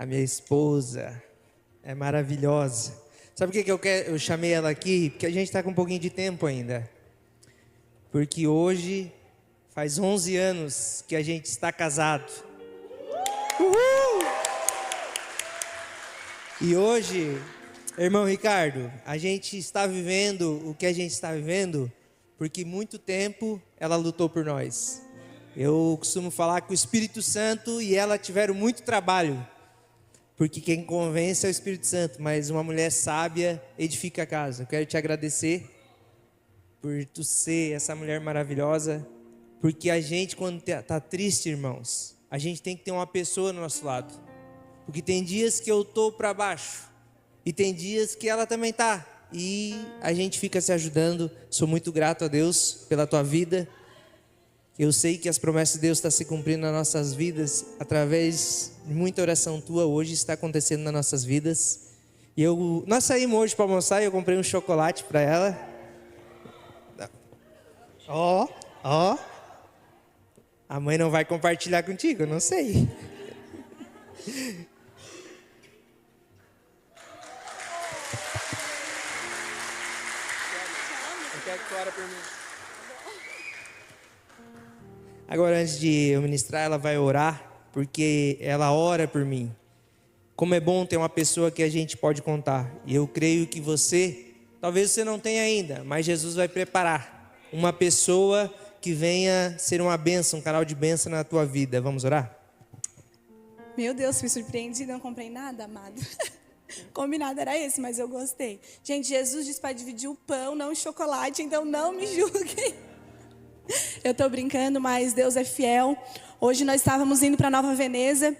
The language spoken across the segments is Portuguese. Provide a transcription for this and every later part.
A minha esposa é maravilhosa. Sabe por que eu chamei ela aqui? Porque a gente está com um pouquinho de tempo ainda. Porque hoje faz 11 anos que a gente está casado. Uhul! E hoje, irmão Ricardo, a gente está vivendo o que a gente está vivendo porque muito tempo ela lutou por nós. Eu costumo falar que o Espírito Santo e ela tiveram muito trabalho, porque quem convence é o Espírito Santo, mas uma mulher sábia edifica a casa. Eu quero te agradecer por tu ser essa mulher maravilhosa, porque a gente quando está triste, irmãos, a gente tem que ter uma pessoa no nosso lado, porque tem dias que eu estou para baixo, e tem dias que ela também está, e a gente fica se ajudando. Sou muito grato a Deus pela tua vida. Eu sei que as promessas de Deus estão se cumprindo nas nossas vidas, através de muita oração tua, hoje está acontecendo nas nossas vidas. E nós saímos hoje para almoçar e eu comprei um chocolate para ela. Ó. A mãe não vai compartilhar contigo, eu não sei. Eu quero que tu ore por mim. Agora, antes de eu ministrar, ela vai orar, porque ela ora por mim. Como é bom ter uma pessoa que a gente pode contar. E eu creio que talvez você não tenha ainda, mas Jesus vai preparar uma pessoa que venha ser uma bênção, um canal de bênção na tua vida. Vamos orar? Meu Deus, fui surpreendida, não comprei nada, amado. Combinado era esse, mas eu gostei. Gente, Jesus disse para dividir o pão, não o chocolate, então não me julguem. Eu estou brincando, mas Deus é fiel. Hoje nós estávamos indo para Nova Veneza,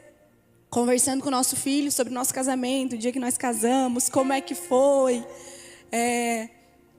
conversando com o nosso filho sobre o nosso casamento, o dia que nós casamos, como é que foi.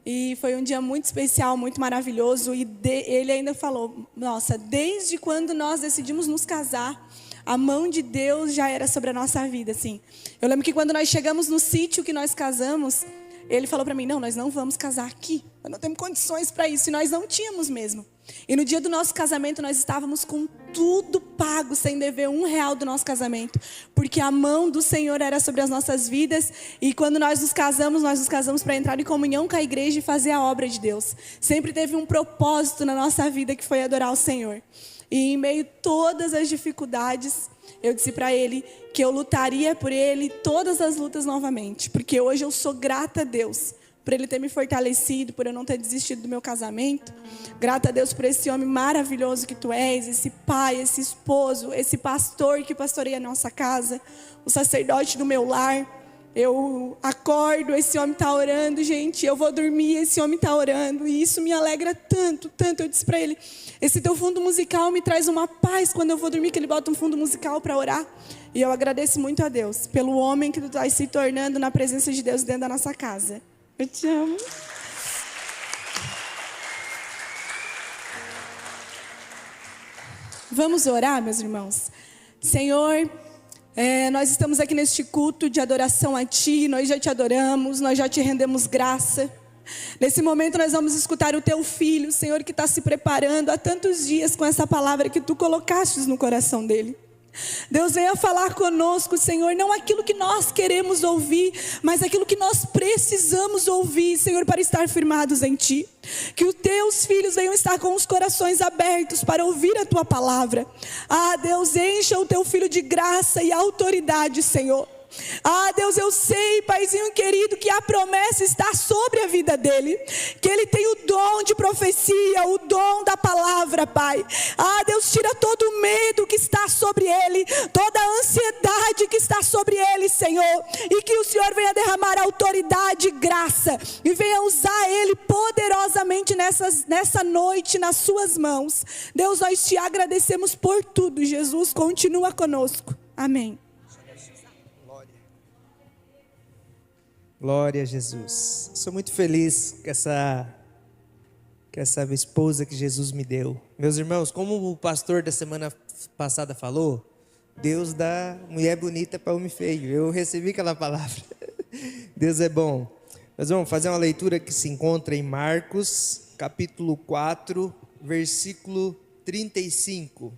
E foi um dia muito especial, muito maravilhoso. E ele ainda falou, nossa, desde quando nós decidimos nos casar, a mão de Deus já era sobre a nossa vida, assim. Eu lembro que quando nós chegamos no sítio que nós casamos, ele falou para mim, não, nós não vamos casar aqui. Nós não temos condições para isso. E nós não tínhamos mesmo. E no dia do nosso casamento, nós estávamos com tudo pago, sem dever R$1 do nosso casamento. Porque a mão do Senhor era sobre as nossas vidas. E quando nós nos casamos para entrar em comunhão com a igreja e fazer a obra de Deus. Sempre teve um propósito na nossa vida, que foi adorar o Senhor. E em meio a todas as dificuldades, eu disse para ele que eu lutaria por ele todas as lutas novamente. Porque hoje eu sou grata a Deus por ele ter me fortalecido, por eu não ter desistido do meu casamento. Grata a Deus por esse homem maravilhoso que tu és, esse pai, esse esposo, esse pastor que pastoreia a nossa casa, o sacerdote do meu lar. Eu acordo, esse homem está orando, gente, eu vou dormir, esse homem está orando, e isso me alegra tanto, tanto. Eu disse para ele, esse teu fundo musical me traz uma paz quando eu vou dormir, que ele bota um fundo musical para orar. E eu agradeço muito a Deus pelo homem que tu está se tornando na presença de Deus dentro da nossa casa. Eu te amo. Vamos orar, meus irmãos. Senhor, nós estamos aqui neste culto de adoração a Ti. Nós já Te adoramos, nós já Te rendemos graça. Nesse momento nós vamos escutar o Teu Filho, Senhor, que está se preparando há tantos dias com essa palavra que Tu colocaste no coração dele. Deus, venha falar conosco, Senhor, não aquilo que nós queremos ouvir, mas aquilo que nós precisamos ouvir, Senhor, para estar firmados em Ti. Que os Teus filhos venham estar com os corações abertos para ouvir a Tua palavra. Deus, encha o Teu Filho de graça e autoridade, Senhor. Deus, eu sei, Paizinho querido, que a promessa está sobre a vida dele, que ele tem o dom de profecia, o dom da palavra, Pai. Deus, tira todo o medo que está sobre ele, toda a ansiedade que está sobre ele, Senhor, e que o Senhor venha derramar autoridade e graça, e venha usar ele poderosamente nessa noite, nas suas mãos. Deus, nós Te agradecemos por tudo. Jesus, continua conosco. Amém. Glória a Jesus. Sou muito feliz com essa esposa que Jesus me deu. Meus irmãos, como o pastor da semana passada falou, Deus dá mulher bonita para homem feio. Eu recebi aquela palavra. Deus é bom. Nós vamos fazer uma leitura que se encontra em Marcos, capítulo 4, versículo 35.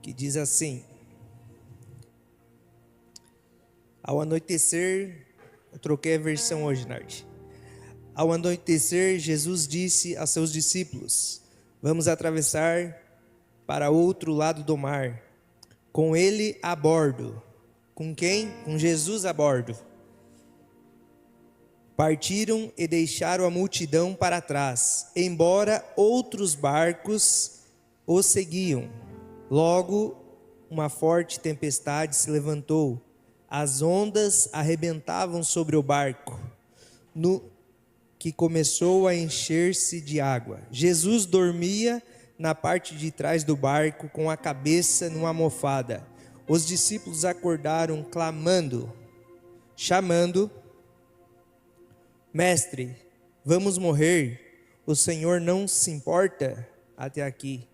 que diz assim: ao anoitecer, eu troquei a versão hoje, Nard. Ao anoitecer, Jesus disse a seus discípulos: vamos atravessar para outro lado do mar, com ele a bordo. Com quem? Com Jesus a bordo. Partiram e deixaram a multidão para trás, embora outros barcos os seguiam. Logo, uma forte tempestade se levantou. As ondas arrebentavam sobre o barco, que começou a encher-se de água. Jesus dormia na parte de trás do barco, com a cabeça numa almofada. Os discípulos acordaram, clamando, chamando: Mestre, vamos morrer, o Senhor não se importa? Até aqui.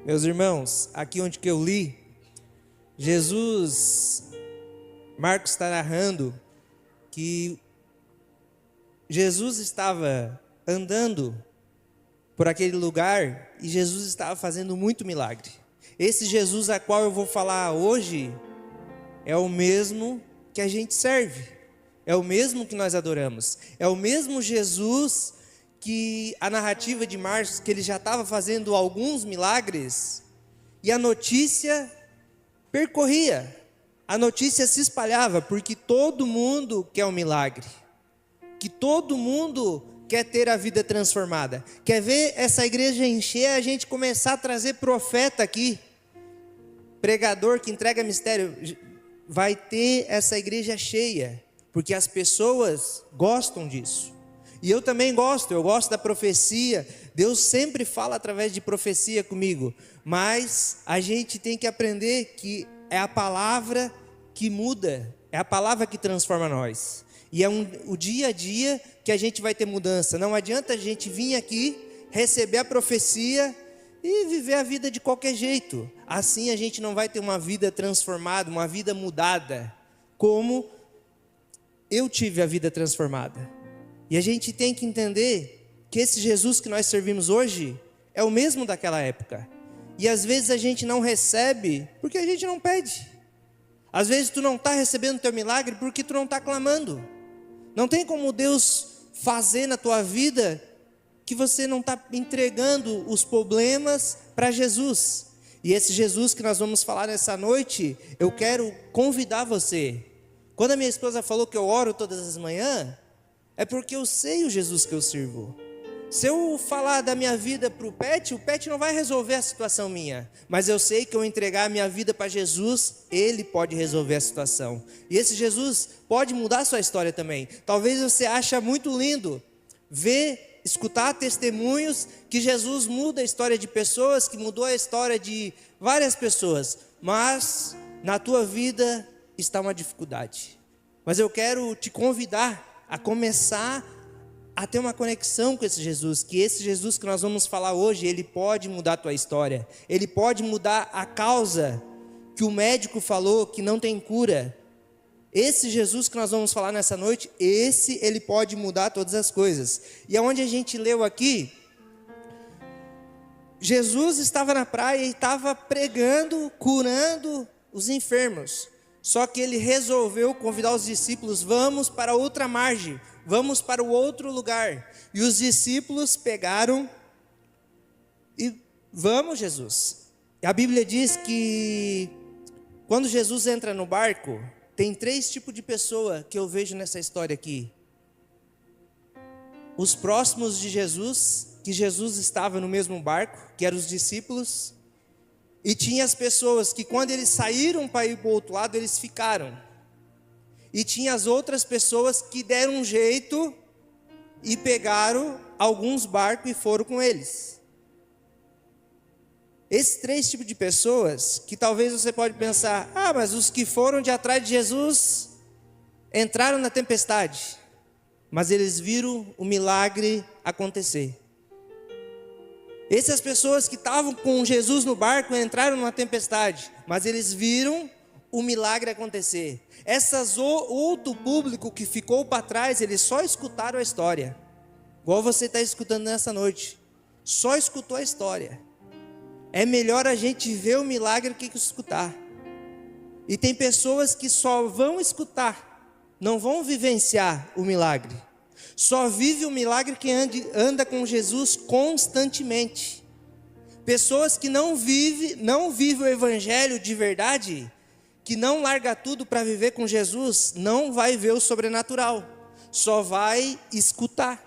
Meus irmãos, aqui onde que eu li, Marcos está narrando que Jesus estava andando por aquele lugar e Jesus estava fazendo muito milagre. Esse Jesus a qual eu vou falar hoje é o mesmo que a gente serve. É o mesmo que nós adoramos. É o mesmo Jesus que a narrativa de Marcos, que ele já estava fazendo alguns milagres, e a notícia percorria, a notícia se espalhava, porque todo mundo quer um milagre, que todo mundo quer ter a vida transformada, quer ver essa igreja encher, a gente começar a trazer profeta aqui, pregador que entrega mistério, vai ter essa igreja cheia, porque as pessoas gostam disso. E eu também gosto, eu gosto da profecia. Deus sempre fala através de profecia comigo, mas a gente tem que aprender que é a palavra que muda, é a palavra que transforma nós. E é o dia a dia que a gente vai ter mudança. Não adianta a gente vir aqui, receber a profecia e viver a vida de qualquer jeito. Assim a gente não vai ter uma vida transformada, uma vida mudada, como eu tive a vida transformada. E a gente tem que entender que esse Jesus que nós servimos hoje é o mesmo daquela época. E às vezes a gente não recebe porque a gente não pede. Às vezes tu não está recebendo o teu milagre porque tu não está clamando. Não tem como Deus fazer na tua vida que você não está entregando os problemas para Jesus. E esse Jesus que nós vamos falar nessa noite, eu quero convidar você. Quando a minha esposa falou que eu oro todas as manhãs, é porque eu sei o Jesus que eu sirvo. Se eu falar da minha vida para o Pet não vai resolver a situação minha. Mas eu sei que eu entregar a minha vida para Jesus, Ele pode resolver a situação. E esse Jesus pode mudar a sua história também. Talvez você ache muito lindo ver, escutar testemunhos que Jesus muda a história de pessoas, que mudou a história de várias pessoas. Mas na tua vida está uma dificuldade. Mas eu quero te convidar a começar a ter uma conexão com esse Jesus, que esse Jesus que nós vamos falar hoje, ele pode mudar a tua história, ele pode mudar a causa que o médico falou que não tem cura. Esse Jesus que nós vamos falar nessa noite, ele pode mudar todas as coisas. E aonde a gente leu aqui, Jesus estava na praia e estava pregando, curando os enfermos. Só que ele resolveu convidar os discípulos: vamos para outra margem, vamos para o outro lugar. E os discípulos pegaram e vamos, Jesus. E a Bíblia diz que quando Jesus entra no barco, tem 3 tipos de pessoa que eu vejo nessa história aqui. Os próximos de Jesus, que Jesus estava no mesmo barco, que eram os discípulos. E tinha as pessoas que quando eles saíram para ir para o outro lado, eles ficaram. E tinha as outras pessoas que deram um jeito e pegaram alguns barcos e foram com eles. Esses 3 tipos de pessoas, que talvez você pode pensar: mas os que foram de atrás de Jesus entraram na tempestade. Mas eles viram o milagre acontecer. Essas pessoas que estavam com Jesus no barco entraram numa tempestade, mas eles viram o milagre acontecer. Outro público que ficou para trás, eles só escutaram a história. Igual você está escutando nessa noite. Só escutou a história. É melhor a gente ver o milagre do que escutar. E tem pessoas que só vão escutar, não vão vivenciar o milagre. Só vive o milagre quem anda com Jesus constantemente. Pessoas que não vivem o evangelho de verdade, que não larga tudo para viver com Jesus, não vai ver o sobrenatural, só vai escutar.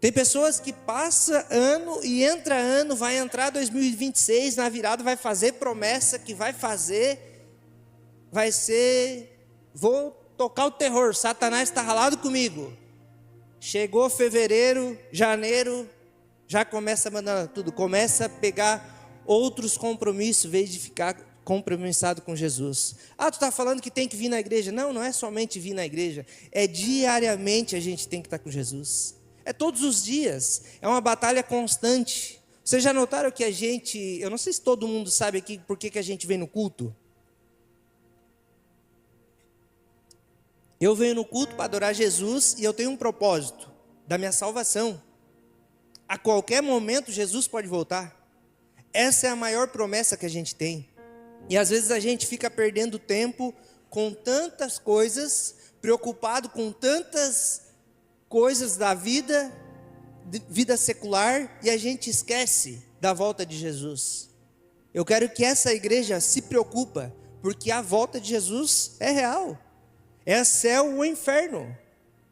Tem pessoas que passa ano e entra ano, vai entrar 2026, na virada vai fazer promessa que vai ser, vou tocar o terror, Satanás está ralado comigo. Chegou fevereiro, janeiro, já começa a mandar tudo, começa a pegar outros compromissos, em vez de ficar compromissado com Jesus. Tu está falando que tem que vir na igreja. Não, não é somente vir na igreja, é diariamente a gente tem que estar com Jesus. É todos os dias, é uma batalha constante. Vocês já notaram que eu não sei se todo mundo sabe aqui por que a gente vem no culto. Eu venho no culto para adorar Jesus e eu tenho um propósito, da minha salvação. A qualquer momento Jesus pode voltar. Essa é a maior promessa que a gente tem. E às vezes a gente fica perdendo tempo com tantas coisas, preocupado com tantas coisas da vida secular, e a gente esquece da volta de Jesus. Eu quero que essa igreja se preocupe, porque a volta de Jesus é real. É céu ou inferno.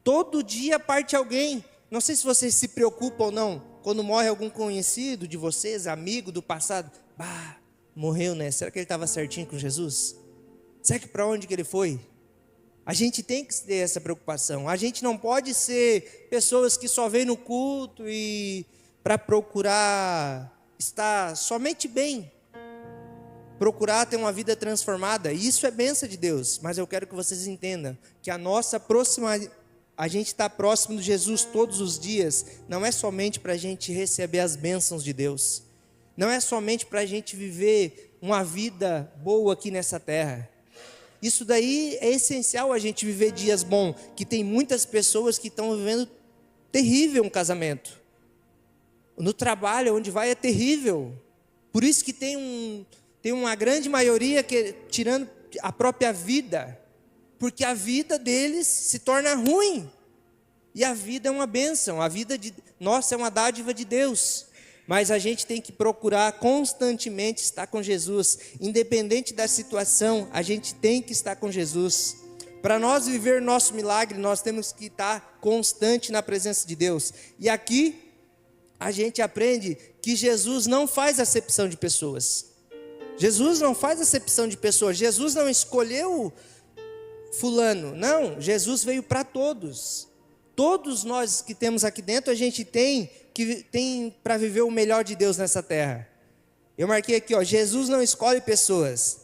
Todo dia parte alguém. Não sei se vocês se preocupam ou não, quando morre algum conhecido de vocês, amigo do passado. Morreu, né? Será que ele estava certinho com Jesus? Será que para onde que ele foi? A gente tem que ter essa preocupação. A gente não pode ser pessoas que só vêm no culto e para procurar estar somente bem. Procurar ter uma vida transformada. Isso é bênção de Deus. Mas eu quero que vocês entendam que a gente está próximo de Jesus todos os dias. Não é somente para a gente receber as bênçãos de Deus. Não é somente para a gente viver uma vida boa aqui nessa terra. Isso daí é essencial a gente viver dias bons, que tem muitas pessoas que estão vivendo terrível um casamento. No trabalho, onde vai, é terrível. Por isso que tem uma grande maioria que tirando a própria vida, porque a vida deles se torna ruim. E a vida é uma bênção, a vida nossa é uma dádiva de Deus. Mas a gente tem que procurar constantemente estar com Jesus. Independente da situação, a gente tem que estar com Jesus. Para nós viver nosso milagre, nós temos que estar constante na presença de Deus. E aqui, a gente aprende que Jesus não faz acepção de pessoas. Jesus não faz acepção de pessoas. Jesus não escolheu fulano. Não, Jesus veio para todos. Todos nós que temos aqui dentro, a gente tem para viver o melhor de Deus nessa terra. Eu marquei aqui, Jesus não escolhe pessoas.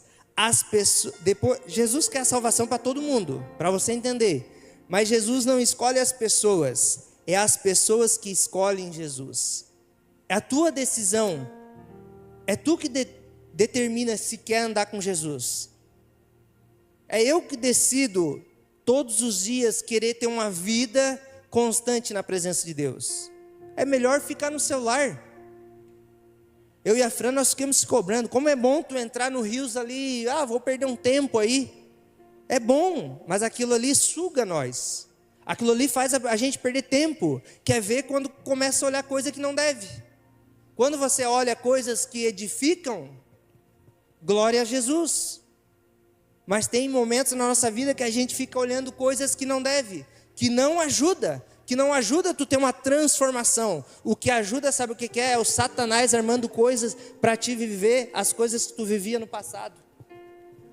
Jesus quer a salvação para todo mundo, para você entender. Mas Jesus não escolhe as pessoas, é as pessoas que escolhem Jesus. É a tua decisão. É tu que determina se quer andar com Jesus. É eu que decido todos os dias querer ter uma vida constante na presença de Deus. É melhor ficar no celular. Eu e a Fran, nós ficamos se cobrando. Como é bom tu entrar no Rios ali, vou perder um tempo aí. É bom, mas aquilo ali suga nós. Aquilo ali faz a gente perder tempo. Quer ver quando começa a olhar coisa que não deve. Quando você olha coisas que edificam, glória a Jesus. Mas tem momentos na nossa vida que a gente fica olhando coisas que não deve, que não ajuda tu ter uma transformação. O que ajuda, sabe o que é? É o Satanás armando coisas para te viver as coisas que tu vivia no passado.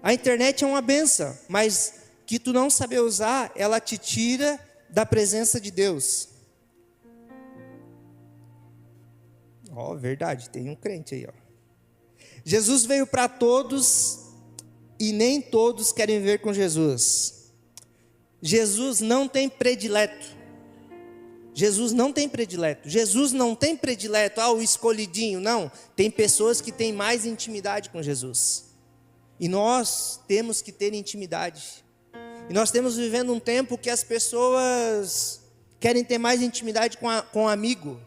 A internet é uma benção, mas que tu não saber usar, ela te tira da presença de Deus. Verdade, tem um crente aí, Jesus veio para todos e nem todos querem viver com Jesus. Jesus não tem predileto. Jesus não tem predileto. Jesus não tem predileto, o escolhidinho. Não, tem pessoas que têm mais intimidade com Jesus. E nós temos que ter intimidade. E nós estamos vivendo um tempo que as pessoas querem ter mais intimidade com um amigo.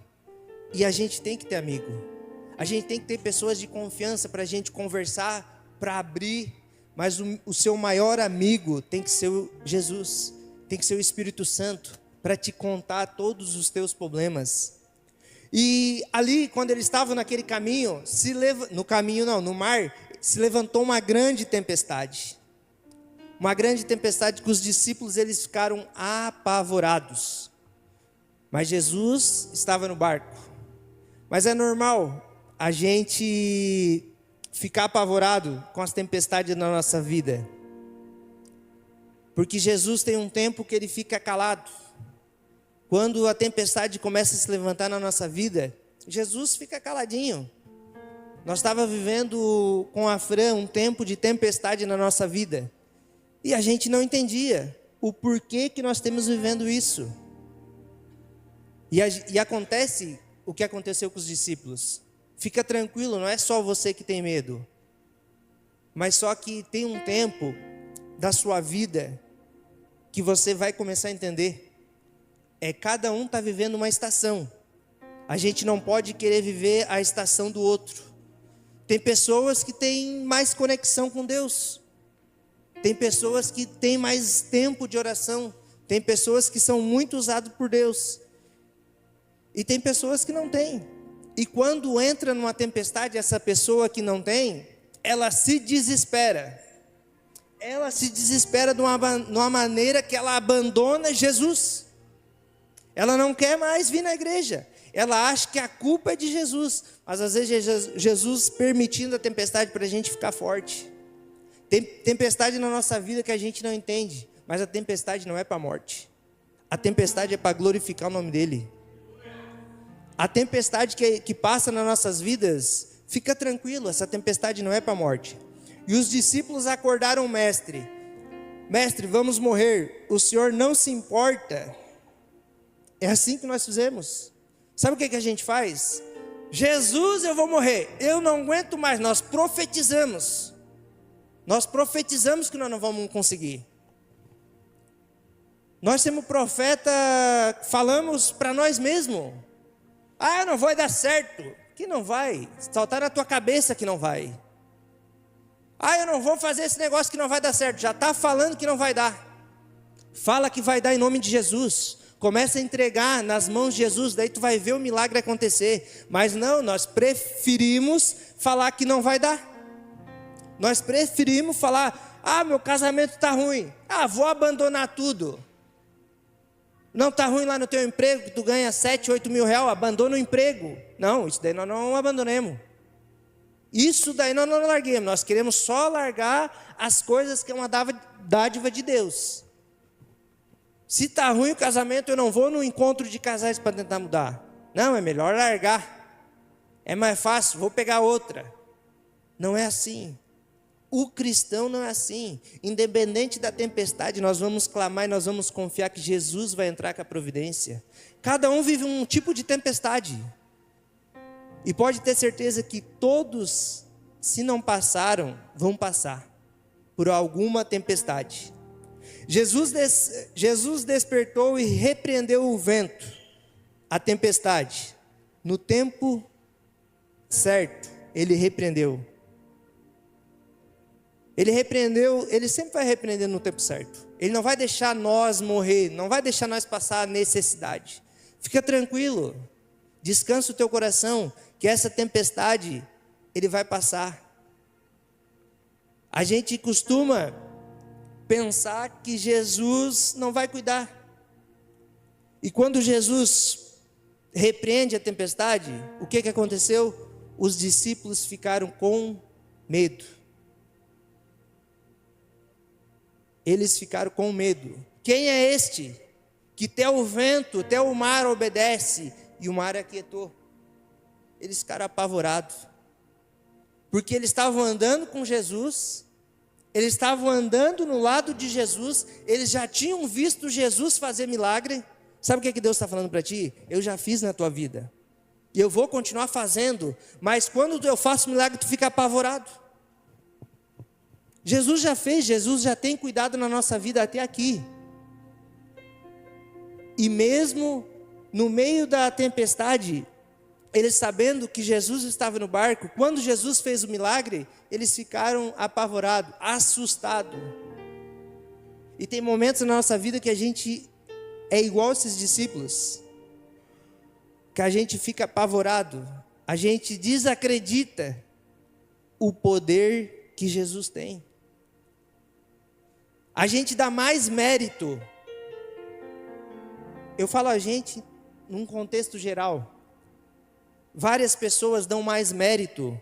E a gente tem que ter amigo. A gente tem que ter pessoas de confiança para a gente conversar, para abrir. Mas o seu maior amigo tem que ser Jesus, tem que ser o Espírito Santo, para te contar todos os teus problemas. E ali, quando eles estavam naquele caminho, no mar, se levantou uma grande tempestade. Uma grande tempestade que os discípulos eles ficaram apavorados. Mas Jesus estava no barco. Mas é normal a gente ficar apavorado com as tempestades na nossa vida. Porque Jesus tem um tempo que ele fica calado. Quando a tempestade começa a se levantar na nossa vida, Jesus fica caladinho. Nós estávamos vivendo com a Fran um tempo de tempestade na nossa vida. E a gente não entendia o porquê que nós estamos vivendo isso. E acontece o que aconteceu com os discípulos. Fica tranquilo, não é só você que tem medo. Mas só que tem um tempo da sua vida que você vai começar a entender. Cada um está vivendo uma estação. A gente não pode querer viver a estação do outro. Tem pessoas que têm mais conexão com Deus. Tem pessoas que têm mais tempo de oração. Tem pessoas que são muito usadas por Deus. E tem pessoas que não têm. E quando entra numa tempestade, essa pessoa que não tem, ela se desespera. Ela se desespera de uma maneira que ela abandona Jesus. Ela não quer mais vir na igreja. Ela acha que a culpa é de Jesus. Mas às vezes Jesus permitindo a tempestade para a gente ficar forte. Tem tempestade na nossa vida que a gente não entende. Mas a tempestade não é para a morte. A tempestade é para glorificar o nome dEle. A tempestade que passa nas nossas vidas, fica tranquilo, essa tempestade não é para a morte. E os discípulos acordaram o mestre. Mestre, vamos morrer. O Senhor não se importa. É assim que nós fizemos. Sabe o que a gente faz? Jesus, eu vou morrer. Eu não aguento mais. Nós profetizamos. Nós profetizamos que nós não vamos conseguir. Nós temos profeta, falamos para nós mesmos. Não vai dar certo. Que não vai. Saltar na tua cabeça que não vai. Eu não vou fazer esse negócio que não vai dar certo. Já está falando que não vai dar. Fala que vai dar em nome de Jesus. Começa a entregar nas mãos de Jesus. Daí tu vai ver o milagre acontecer. Mas não, nós preferimos falar que não vai dar. Nós preferimos falar, meu casamento está ruim. Vou abandonar tudo. Não está ruim lá no teu emprego, que tu ganha 7, 8 mil reais, abandona o emprego. Não, isso daí nós não abandonemos. Isso daí nós não larguemos. Nós queremos só largar as coisas que é uma dádiva de Deus. Se está ruim o casamento, eu não vou no encontro de casais para tentar mudar. Não, é melhor largar. É mais fácil, vou pegar outra. Não é assim. O cristão não é assim. Independente da tempestade, nós vamos clamar e nós vamos confiar que Jesus vai entrar com a providência. Cada um vive um tipo de tempestade. E pode ter certeza que todos, se não passaram, vão passar por alguma tempestade. Jesus despertou e repreendeu o vento, a tempestade. No tempo certo, ele repreendeu. Ele sempre vai repreender no tempo certo. Ele não vai deixar nós morrer, não vai deixar nós passar necessidade. Fica tranquilo, descansa o teu coração, que essa tempestade, ele vai passar. A gente costuma pensar que Jesus não vai cuidar. E quando Jesus repreende a tempestade, o que aconteceu? Os discípulos ficaram com medo. Eles ficaram com medo. Quem é este que até o vento, até o mar obedece e o mar aquietou? Eles ficaram apavorados, porque eles estavam andando com Jesus, eles estavam andando no lado de Jesus, eles já tinham visto Jesus fazer milagre. Sabe o que Deus está falando para ti? Eu já fiz na tua vida, e eu vou continuar fazendo, mas quando eu faço milagre, tu fica apavorado. Jesus já fez, Jesus já tem cuidado na nossa vida até aqui. E mesmo no meio da tempestade, eles sabendo que Jesus estava no barco, quando Jesus fez o milagre, eles ficaram apavorados, assustados. E tem momentos na nossa vida que a gente é igual esses discípulos, que a gente fica apavorado, a gente desacredita o poder que Jesus tem. A gente dá mais mérito. Eu falo a gente num contexto geral. Várias pessoas dão mais mérito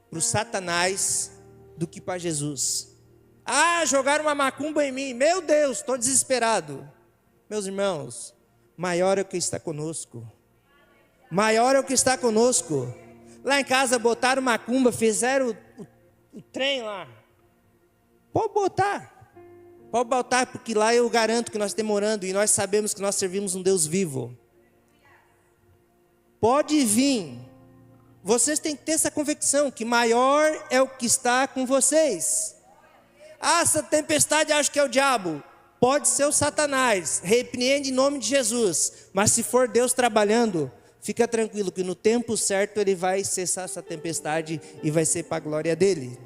para o Satanás do que para Jesus. Ah, jogaram uma macumba em mim. Meu Deus, estou desesperado. Meus irmãos, maior é o que está conosco. Maior é o que está conosco. Lá em casa botaram macumba, fizeram o trem lá. Pode botar, porque lá eu garanto que nós estamos orando e nós sabemos que nós servimos um Deus vivo. Pode vir. Vocês têm que ter essa convicção que maior é o que está com vocês. Ah, essa tempestade acho que é o diabo. Pode ser o Satanás. Repreende em nome de Jesus. Mas se for Deus trabalhando, fica tranquilo que no tempo certo Ele vai cessar essa tempestade e vai ser para a glória dEle.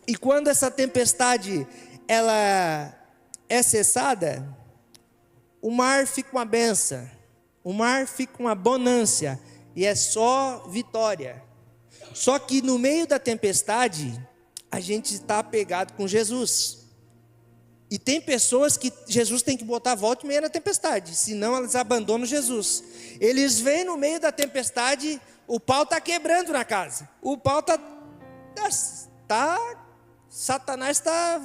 E quando essa tempestade ela é cessada, o mar fica uma benção, o mar fica uma bonância e é só vitória. Só que no meio da tempestade, a gente está apegado com Jesus. E tem pessoas que Jesus tem que botar a volta e meia na tempestade, senão elas abandonam Jesus. Eles vêm no meio da tempestade, o pau está quebrando na casa, o pau Satanás está,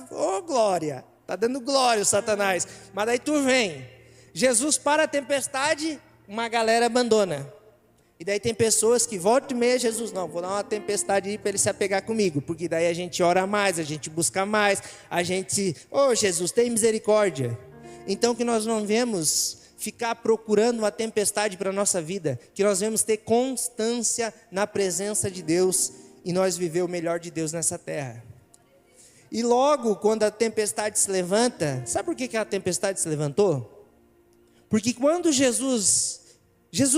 glória, está dando glória o Satanás. Mas daí tu vem, Jesus para a tempestade, uma galera abandona. E daí tem pessoas que voltam e meia, Jesus, não, vou dar uma tempestade aí para ele se apegar comigo. Porque daí a gente ora mais, a gente busca mais, a gente, Jesus, tem misericórdia. Então que nós não vemos ficar procurando uma tempestade para a nossa vida, que nós vamos ter constância na presença de Deus e nós viver o melhor de Deus nessa terra. E logo, quando a tempestade se levanta, sabe por que a tempestade se levantou? Porque quando Jesus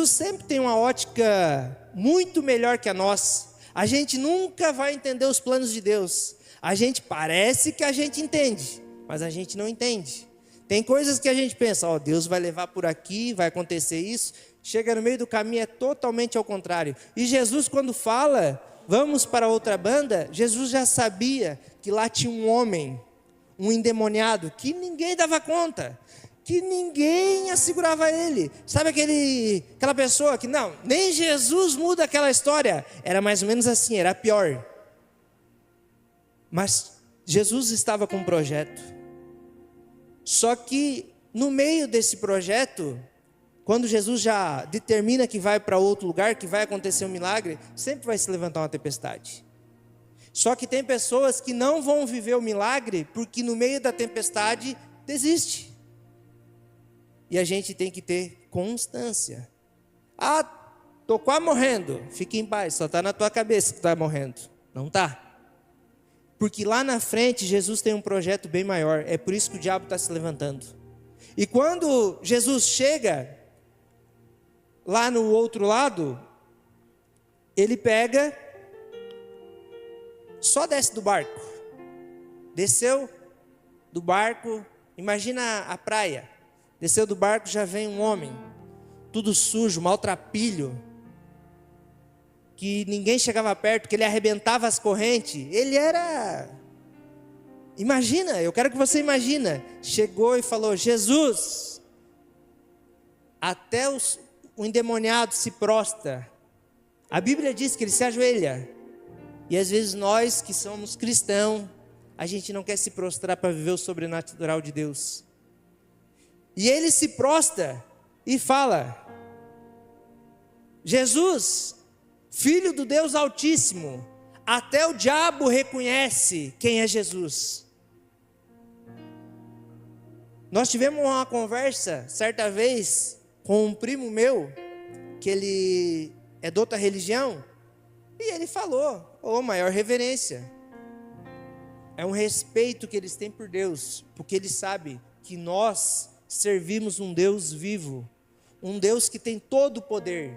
sempre tem uma ótica muito melhor que a nossa. A gente nunca vai entender os planos de Deus. A gente parece que a gente entende, mas a gente não entende. Tem coisas que a gente pensa, Deus vai levar por aqui, vai acontecer isso. Chega no meio do caminho, é totalmente ao contrário. E Jesus, quando fala, vamos para outra banda, Jesus já sabia que lá tinha um homem, um endemoniado, que ninguém dava conta, que ninguém assegurava ele. Sabe aquela pessoa que não, nem Jesus muda aquela história. Era mais ou menos assim, era pior. Mas Jesus estava com um projeto. Só que no meio desse projeto, quando Jesus já determina que vai para outro lugar, que vai acontecer um milagre, sempre vai se levantar uma tempestade. Só que tem pessoas que não vão viver o milagre, porque no meio da tempestade desiste. E a gente tem que ter constância. Estou quase morrendo. Fique em paz, só está na tua cabeça que está morrendo. Não está. Porque lá na frente Jesus tem um projeto bem maior. É por isso que o diabo está se levantando. E quando Jesus chega lá no outro lado, ele pega, só desce do barco. Desceu do barco, imagina a praia. Desceu do barco, já vem um homem, tudo sujo, maltrapilho, que ninguém chegava perto, que ele arrebentava as correntes. Ele era... Imagina, eu quero que você imagina. Chegou e falou, Jesus, até o endemoniado se prostra. A Bíblia diz que ele se ajoelha. E às vezes nós que somos cristãos, a gente não quer se prostrar para viver o sobrenatural de Deus. E ele se prostra e fala, Jesus, Filho do Deus Altíssimo, até o diabo reconhece quem é Jesus. Nós tivemos uma conversa, certa vez, com um primo meu, que ele é de outra religião, e ele falou, maior reverência. É um respeito que eles têm por Deus, porque eles sabem que nós servimos um Deus vivo, um Deus que tem todo o poder.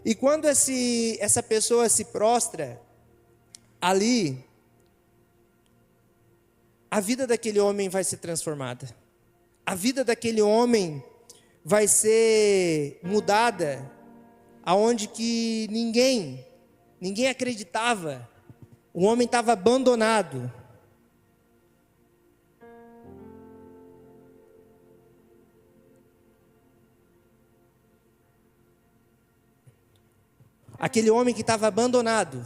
E quando essa pessoa se prostra ali, a vida daquele homem vai ser transformada. A vida daquele homem vai ser mudada, aonde que ninguém acreditava. O homem estava abandonado. Aquele homem que estava abandonado,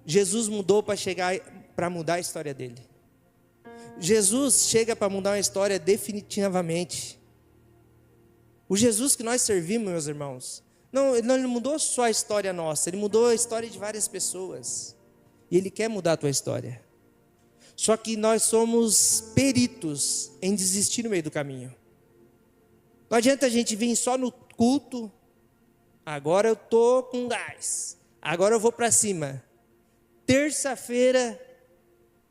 Jesus mudou para mudar a história dele. Jesus chega para mudar uma história definitivamente. O Jesus que nós servimos, meus irmãos, ele não mudou só a história nossa, ele mudou a história de várias pessoas. E ele quer mudar a tua história. Só que nós somos peritos em desistir no meio do caminho. Não adianta a gente vir só no culto. Agora eu estou com gás. Agora eu vou para cima. Terça-feira,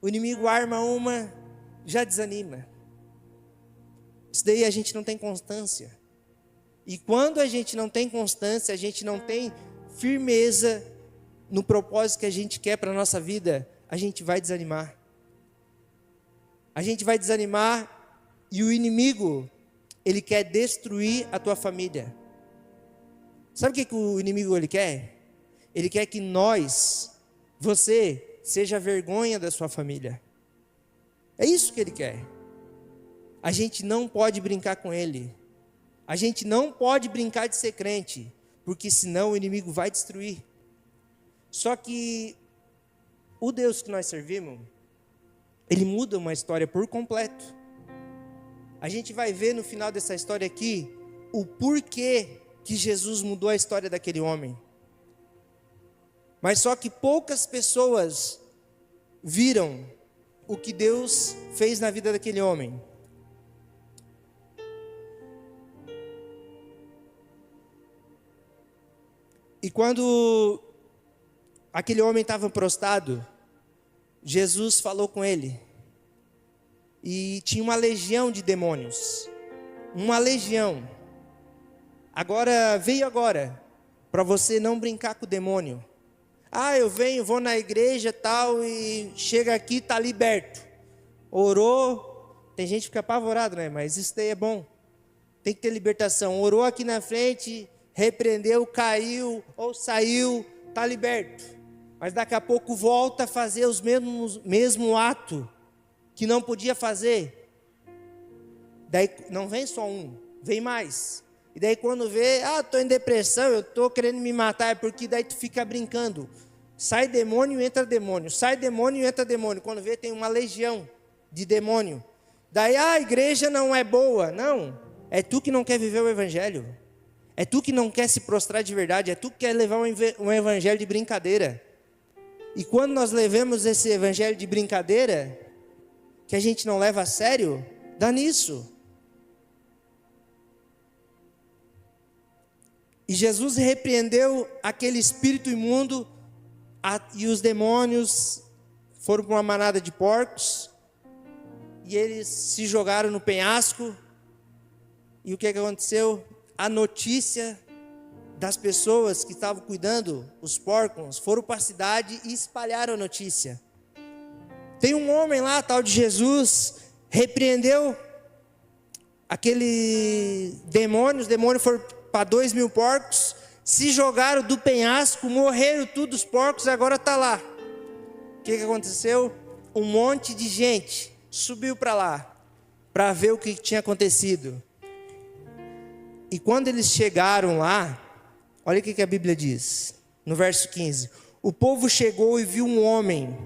o inimigo arma uma, já desanima. Isso daí a gente não tem constância. E quando a gente não tem constância, a gente não tem firmeza no propósito que a gente quer para a nossa vida, a gente vai desanimar. A gente vai desanimar e o inimigo, ele quer destruir a tua família. Sabe o que o inimigo ele quer? Ele quer que você, seja a vergonha da sua família. É isso que ele quer. A gente não pode brincar com ele. A gente não pode brincar de ser crente, porque senão o inimigo vai destruir. Só que o Deus que nós servimos, ele muda uma história por completo. A gente vai ver no final dessa história aqui o porquê que Jesus mudou a história daquele homem. Mas só que poucas pessoas viram o que Deus fez na vida daquele homem. E quando aquele homem estava prostrado, Jesus falou com ele. E tinha uma legião de demônios. Uma legião. Veio para você não brincar com o demônio. Eu vou na igreja tal, e chega aqui, está liberto. Orou, tem gente que fica apavorado, né? Mas isso daí é bom. Tem que ter libertação. Orou aqui na frente, repreendeu, caiu ou saiu, está liberto. Mas daqui a pouco volta a fazer os mesmo ato que não podia fazer. Daí não vem só um, vem mais. E daí quando vê, estou em depressão, eu estou querendo me matar, é porque daí tu fica brincando. Sai demônio, entra demônio. Sai demônio, entra demônio. Quando vê, tem uma legião de demônio. Daí, a igreja não é boa. Não, é tu que não quer viver o evangelho. É tu que não quer se prostrar de verdade. É tu que quer levar um evangelho de brincadeira. E quando nós levamos esse evangelho de brincadeira, que a gente não leva a sério, dá nisso. E Jesus repreendeu aquele espírito imundo, e os demônios foram para uma manada de porcos, e eles se jogaram no penhasco. E o que aconteceu? A notícia das pessoas que estavam cuidando, os porcos, foram para a cidade e espalharam a notícia. Tem um homem lá, tal de Jesus, repreendeu aquele demônio, os demônios foram para 2.000 porcos, se jogaram do penhasco, morreram todos os porcos, agora está lá. O que aconteceu? Um monte de gente subiu para lá, para ver o que tinha acontecido. E quando eles chegaram lá, olha o que a Bíblia diz, no verso 15. O povo chegou e viu um homem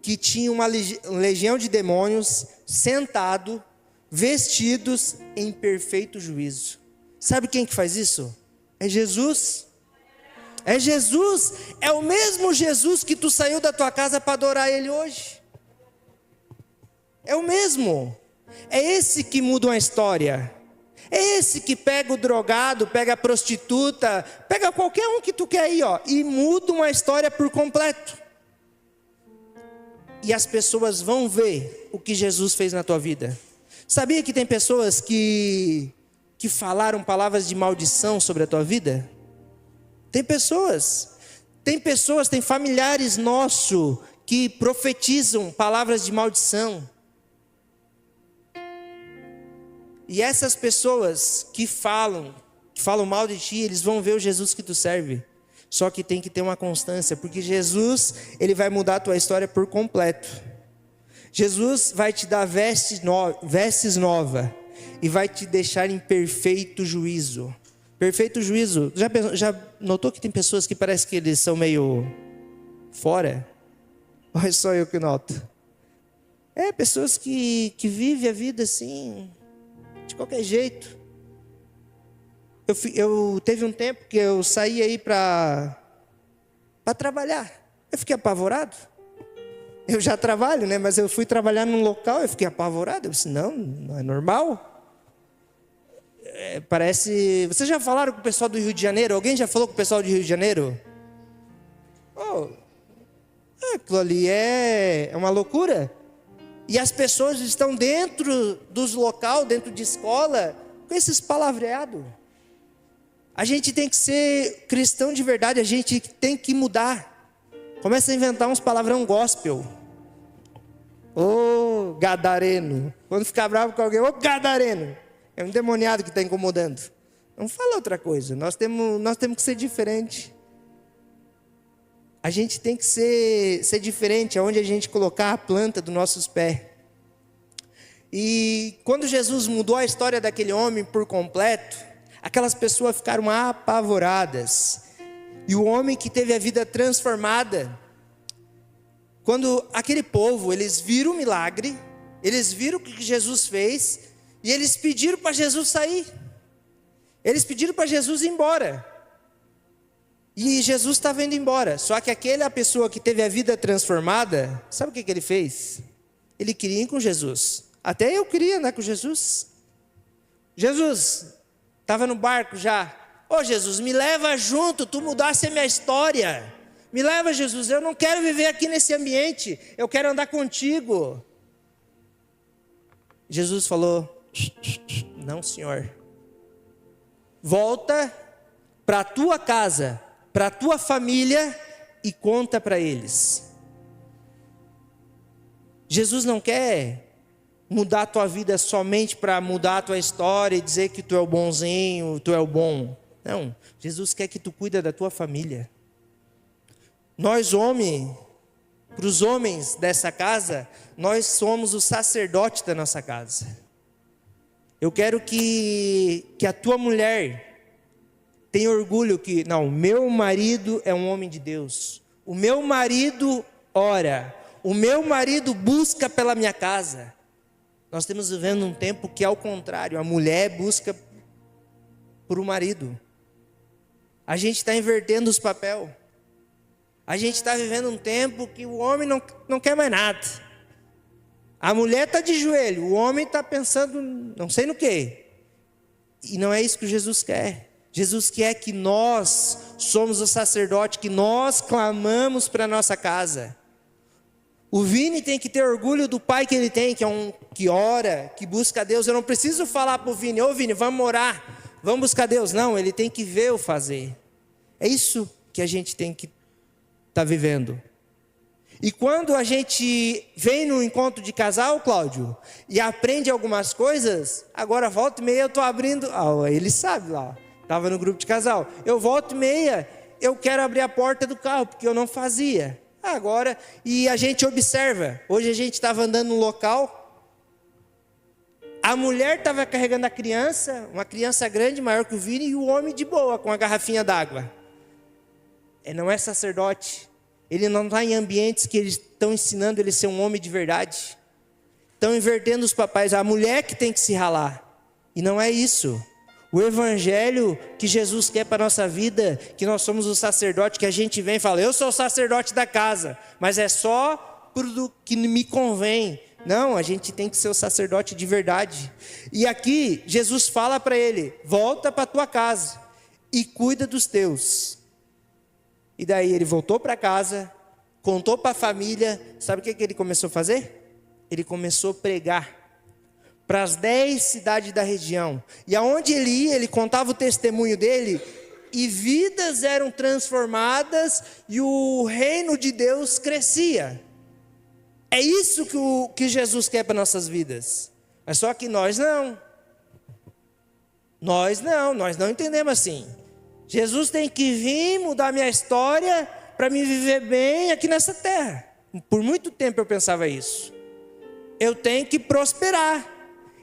que tinha uma legião de demônios, sentado, vestidos em perfeito juízo. Sabe quem que faz isso? É Jesus. É Jesus. É o mesmo Jesus que tu saiu da tua casa para adorar Ele hoje. É o mesmo. É esse que muda uma história. É esse que pega o drogado, pega a prostituta, pega qualquer um que tu quer aí, e muda uma história por completo. E as pessoas vão ver o que Jesus fez na tua vida. Sabia que tem pessoas que que falaram palavras de maldição sobre a tua vida? Tem pessoas, tem familiares nossos que profetizam palavras de maldição. E essas pessoas que falam mal de ti, eles vão ver o Jesus que tu serve. Só que tem que ter uma constância, porque Jesus, ele vai mudar a tua história por completo. Jesus vai te dar vestes novas e vai te deixar em perfeito juízo. Perfeito juízo. Já notou que tem pessoas que parece que eles são meio fora? Ou é só eu que noto? Pessoas que vivem a vida assim, de qualquer jeito. Eu teve um tempo que eu saí aí para trabalhar. Eu fiquei apavorado. Eu já trabalho, né? Mas eu fui trabalhar num local, eu fiquei apavorado. Eu disse, não é normal. Parece... Vocês já falaram com o pessoal do Rio de Janeiro? Alguém já falou com o pessoal do Rio de Janeiro? Aquilo ali é uma loucura. E as pessoas estão dentro dos locais, dentro de escola, com esses palavreados. A gente tem que ser cristão de verdade, a gente tem que mudar. Começa a inventar uns palavrão gospel. Ô gadareno. Quando ficar bravo com alguém, ô gadareno. É um demoniado que está incomodando. Não fala outra coisa. Nós temos que ser diferente. A gente tem que ser diferente aonde a gente colocar a planta dos nossos pés. E quando Jesus mudou a história daquele homem por completo, aquelas pessoas ficaram apavoradas. E o homem que teve a vida transformada, quando aquele povo, eles viram o milagre, eles viram o que Jesus fez, e eles pediram para Jesus sair. Eles pediram para Jesus ir embora. E Jesus estava indo embora. Só que aquela pessoa que teve a vida transformada, sabe o que ele fez? Ele queria ir com Jesus. Até eu queria andar com Jesus. Jesus, estava no barco já. Ô Jesus, me leva junto, tu mudasse a minha história. Me leva, Jesus, eu não quero viver aqui nesse ambiente. Eu quero andar contigo. Jesus falou, não senhor. Volta para a tua casa, para a tua família e conta para eles. Jesus não quer mudar a tua vida somente para mudar a tua história e dizer que tu é o bonzinho, tu é o bom. Não, Jesus quer que tu cuida da tua família. Nós homens, para os homens dessa casa, nós somos o sacerdote da nossa casa. Eu quero que a tua mulher tenha orgulho que, não, meu marido é um homem de Deus. O meu marido ora. O meu marido busca pela minha casa. Nós estamos vivendo um tempo que é ao contrário. A mulher busca por um marido. A gente está invertendo os papéis. A gente está vivendo um tempo que o homem não quer mais nada. A mulher está de joelho, o homem está pensando não sei no quê. E não é isso que Jesus quer. Jesus quer que nós somos o sacerdote, que nós clamamos para a nossa casa. O Vini tem que ter orgulho do pai que ele tem, que é um que ora, que busca a Deus. Eu não preciso falar para o Vini, ô Vini, vamos orar, vamos buscar Deus. Não, ele tem que ver eu fazer. É isso que a gente tem que estar vivendo. E quando a gente vem no encontro de casal, Cláudio, e aprende algumas coisas, agora volta e meia eu estou abrindo, ele sabe lá, estava no grupo de casal, eu volto e meia, eu quero abrir a porta do carro, porque eu não fazia. Agora, e a gente observa, hoje a gente estava andando num local, a mulher estava carregando a criança, uma criança grande, maior que o Vini, e o homem de boa, com a garrafinha d'água. Não é sacerdote. Ele não está em ambientes que eles estão ensinando ele a ser um homem de verdade. Estão invertendo os papéis. A mulher que tem que se ralar. E não é isso. O evangelho que Jesus quer para a nossa vida, que nós somos o sacerdote, que a gente vem e fala, eu sou o sacerdote da casa, mas é só por do que me convém. Não, a gente tem que ser o sacerdote de verdade. E aqui, Jesus fala para ele, volta para a tua casa e cuida dos teus. E daí ele voltou para casa, contou para a família, sabe o que ele começou a fazer? Ele começou a pregar. para as 10 cidades da região. E aonde ele ia, ele contava o testemunho dele, e vidas eram transformadas, e o reino de Deus crescia. É isso que Jesus quer para nossas vidas. Mas só que nós não. Nós não entendemos assim. Jesus tem que vir mudar minha história para me viver bem aqui nessa terra. Por muito tempo eu pensava isso. Eu tenho que prosperar,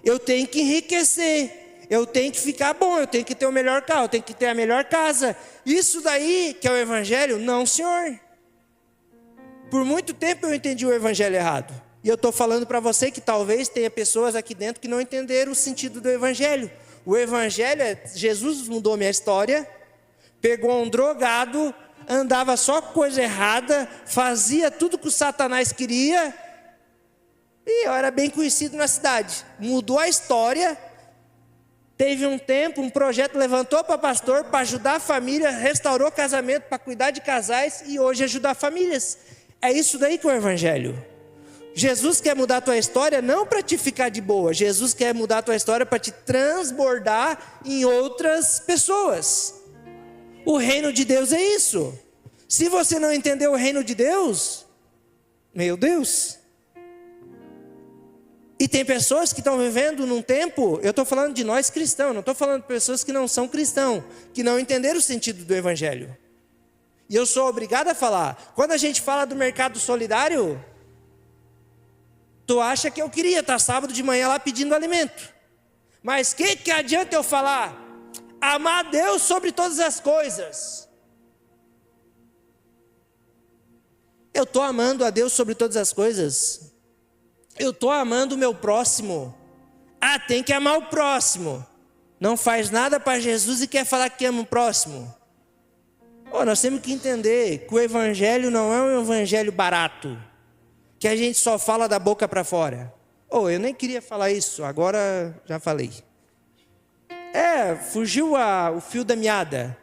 eu tenho que enriquecer, eu tenho que ficar bom, eu tenho que ter o melhor carro, eu tenho que ter a melhor casa. Isso daí que é o evangelho? Não, senhor. Por muito tempo eu entendi o evangelho errado. E eu estou falando para você que talvez tenha pessoas aqui dentro que não entenderam o sentido do evangelho. O evangelho é, Jesus mudou minha história, pegou um drogado, andava só com coisa errada, fazia tudo que o Satanás queria, e eu era bem conhecido na cidade. Mudou a história, teve um tempo, um projeto levantou para pastor, para ajudar a família, restaurou casamento, para cuidar de casais, e hoje ajudar famílias. É isso daí que é o evangelho. Jesus quer mudar a tua história não para te ficar de boa. Jesus quer mudar a tua história para te transbordar em outras pessoas. O reino de Deus é isso. Se você não entendeu o reino de Deus, meu Deus. E tem pessoas que estão vivendo num tempo, eu estou falando de nós cristãos, não estou falando de pessoas que não são cristãos, que não entenderam o sentido do evangelho. E eu sou obrigado a falar. Quando a gente fala do mercado solidário, tu acha que eu queria estar sábado de manhã lá pedindo alimento. Mas que adianta eu falar? Amar a Deus sobre todas as coisas. Eu estou amando a Deus sobre todas as coisas. Eu estou amando o meu próximo. Ah, tem que amar o próximo. Não faz nada para Jesus e quer falar que ama o próximo. Nós temos que entender que o evangelho não é um evangelho barato, que a gente só fala da boca para fora. Eu nem queria falar isso, agora já falei. Fugiu o fio da meada.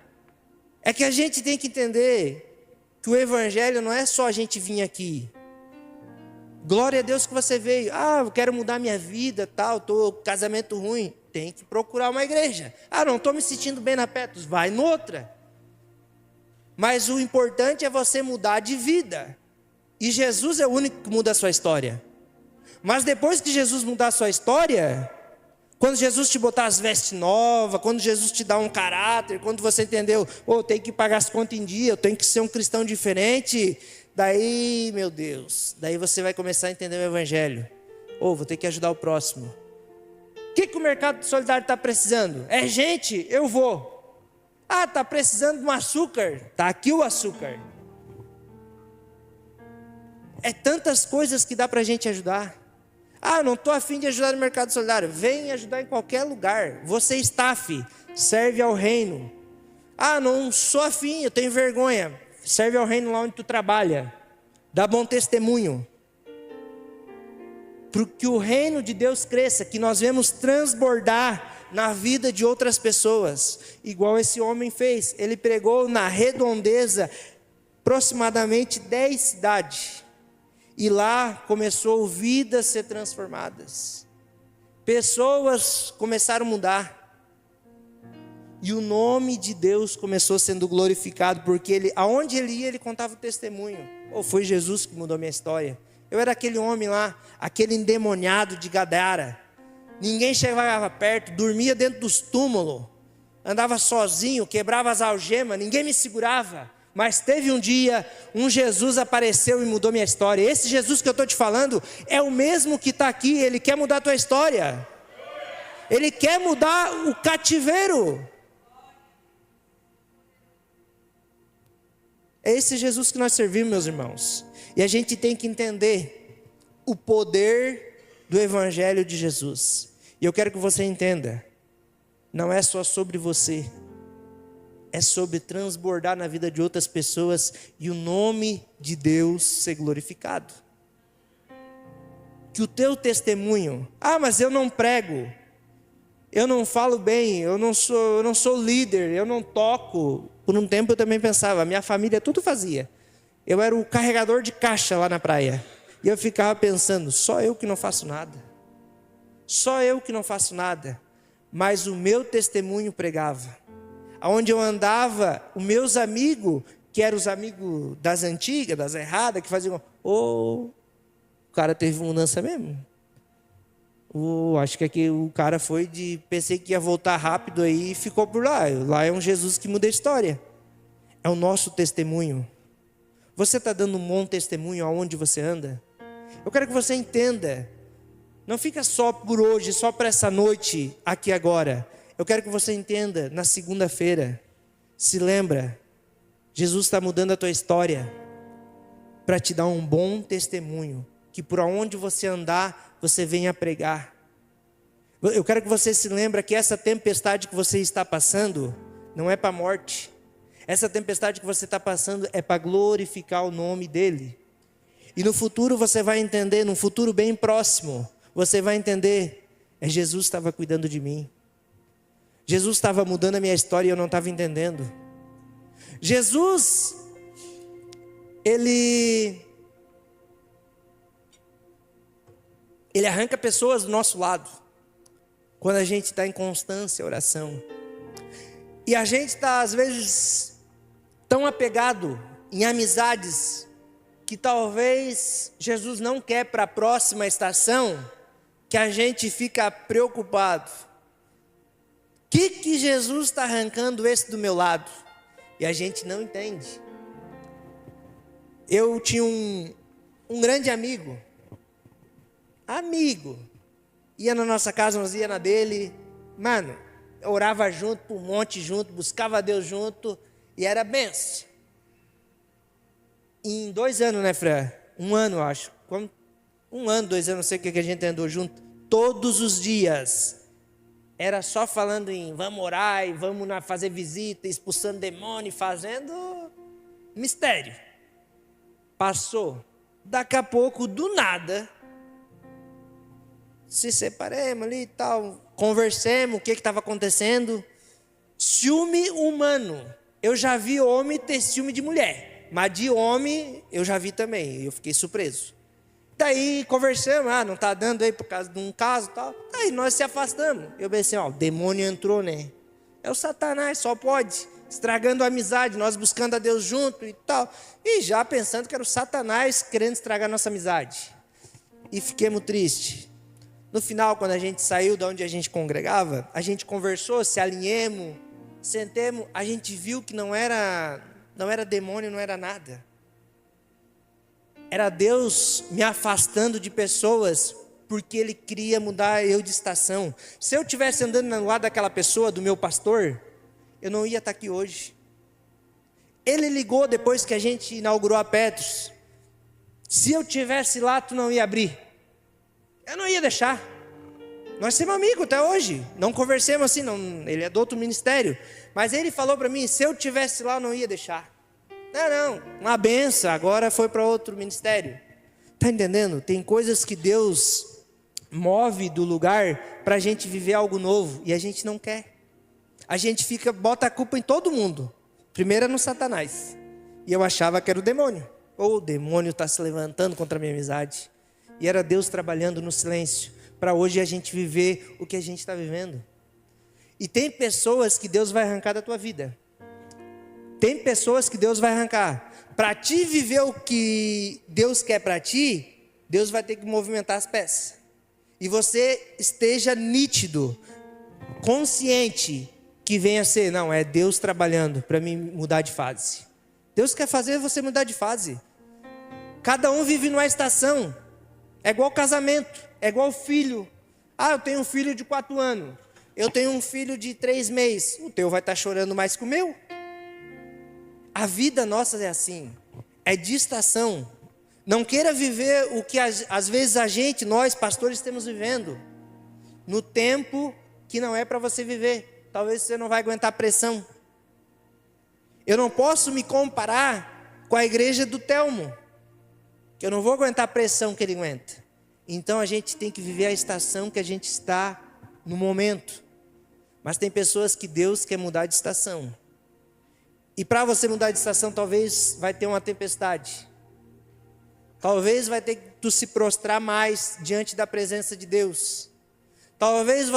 É que a gente tem que entender que o evangelho não é só a gente vir aqui. Glória a Deus que você veio. Eu quero mudar minha vida, tal, estou com casamento ruim. Tem que procurar uma igreja. Não estou me sentindo bem na Petros. Vai noutra. Mas o importante é você mudar de vida. E Jesus é o único que muda a sua história. Mas depois que Jesus mudar a sua história, quando Jesus te botar as vestes novas, quando Jesus te dá um caráter, quando você entendeu, eu tenho que pagar as contas em dia, eu tenho que ser um cristão diferente, daí, meu Deus, daí você vai começar a entender o evangelho. Vou ter que ajudar o próximo. O que o mercado solidário está precisando? É gente, eu vou. Está precisando de um açúcar? Está aqui o açúcar. É tantas coisas que dá para a gente ajudar. Não estou afim de ajudar no mercado solidário. Vem ajudar em qualquer lugar. Você é staff, serve ao reino. Não sou afim, eu tenho vergonha. Serve ao reino lá onde tu trabalha. Dá bom testemunho. Para que o reino de Deus cresça, que nós vemos transbordar na vida de outras pessoas. Igual esse homem fez. Ele pregou na redondeza aproximadamente 10 cidades. E lá começou vidas a ser transformadas. Pessoas começaram a mudar. E o nome de Deus começou sendo glorificado, porque aonde ele ia, ele contava o testemunho. Foi Jesus que mudou minha história. Eu era aquele homem lá, aquele endemoniado de Gadara. Ninguém chegava perto, dormia dentro dos túmulos. Andava sozinho, quebrava as algemas, ninguém me segurava. Mas teve um dia, um Jesus apareceu e mudou minha história. Esse Jesus que eu estou te falando é o mesmo que está aqui. Ele quer mudar a tua história. Ele quer mudar o cativeiro. É esse Jesus que nós servimos, meus irmãos. E a gente tem que entender o poder do Evangelho de Jesus. E eu quero que você entenda. Não é só sobre você. É sobre transbordar na vida de outras pessoas e o nome de Deus ser glorificado. Que o teu testemunho, mas eu não prego, eu não falo bem, eu não sou líder, eu não toco. Por um tempo eu também pensava, minha família tudo fazia. Eu era o carregador de caixa lá na praia. E eu ficava pensando, só eu que não faço nada. só eu que não faço nada, mas o meu testemunho pregava. Aonde eu andava, os meus amigos, que eram os amigos das antigas, das erradas, que faziam, o cara teve mudança mesmo. Acho que aqui o cara foi de, pensei que ia voltar rápido aí e ficou por lá. Lá é um Jesus que muda a história. É o nosso testemunho. Você está dando um bom testemunho aonde você anda? Eu quero que você entenda. Não fica só por hoje, só para essa noite, aqui agora. Eu quero que você entenda, na segunda-feira, se lembra, Jesus está mudando a tua história para te dar um bom testemunho, que por onde você andar, você venha pregar. Eu quero que você se lembre que essa tempestade que você está passando, não é para a morte. Essa tempestade que você está passando é para glorificar o nome dEle. E no futuro você vai entender, num futuro bem próximo, você vai entender, Jesus estava cuidando de mim. Jesus estava mudando a minha história e eu não estava entendendo. Jesus, Ele arranca pessoas do nosso lado, quando a gente está em constância em oração. E a gente está às vezes tão apegado em amizades, que talvez Jesus não quer para a próxima estação, que a gente fica preocupado. O que Jesus está arrancando esse do meu lado? E a gente não entende. Eu tinha um grande amigo, ia na nossa casa, nós ia na dele, mano, orava junto, um monte junto, buscava Deus junto, e era benção. Em 2 anos, né, Fran? 1 ano, eu acho. 1 ano, 2 anos, não sei o que a gente andou junto. Todos os dias. Era só falando em vamos orar, e vamos fazer visita, expulsando demônio, fazendo mistério. Passou. Daqui a pouco, do nada, se separemos ali e tal, conversemos, o que estava acontecendo. Ciúme humano. Eu já vi homem ter ciúme de mulher. Mas de homem, eu já vi também, eu fiquei surpreso. Daí conversamos, não está dando aí por causa de um caso e tal. Daí nós se afastamos. Eu pensei, o demônio entrou, né? É o Satanás, só pode. Estragando a amizade, nós buscando a Deus junto e tal. E já pensando que era o Satanás querendo estragar a nossa amizade. E fiquemos tristes. No final, quando a gente saiu de onde a gente congregava, a gente conversou, se alinhemos, sentemos, a gente viu que não era demônio, não era nada. Era Deus me afastando de pessoas, porque Ele queria mudar eu de estação. Se eu estivesse andando no lado daquela pessoa, do meu pastor, eu não ia estar aqui hoje. Ele ligou depois que a gente inaugurou a Petros. Se eu estivesse lá, tu não ia abrir. Eu não ia deixar. Nós somos amigos até hoje. Não conversemos assim, não, ele é do outro ministério. Mas ele falou para mim, se eu estivesse lá, eu não ia deixar. Não, uma benção, agora foi para outro ministério. Está entendendo? Tem coisas que Deus move do lugar para a gente viver algo novo e a gente não quer. A gente bota a culpa em todo mundo. Primeiro é no Satanás. E eu achava que era o demônio. O demônio está se levantando contra a minha amizade. E era Deus trabalhando no silêncio, para hoje a gente viver o que a gente está vivendo. E tem pessoas que Deus vai arrancar da tua vida. Tem pessoas que Deus vai arrancar. Para ti viver o que Deus quer para ti, Deus vai ter que movimentar as peças. E você esteja nítido, consciente, que venha a ser, não, é Deus trabalhando para mim mudar de fase. Deus quer fazer você mudar de fase. Cada um vive numa estação. É igual casamento, é igual filho. Eu tenho um filho de 4 anos. Eu tenho um filho de 3 meses. O teu vai estar chorando mais que o meu. A vida nossa é assim. É de estação. Não queira viver o que às vezes nós pastores estamos vivendo. No tempo que não é para você viver. Talvez você não vai aguentar pressão. Eu não posso me comparar com a igreja do Telmo. Que eu não vou aguentar a pressão que ele aguenta. Então a gente tem que viver a estação que a gente está no momento. Mas tem pessoas que Deus quer mudar de estação. E para você mudar de estação, talvez vai ter uma tempestade. Talvez vai ter que tu se prostrar mais diante da presença de Deus. Talvez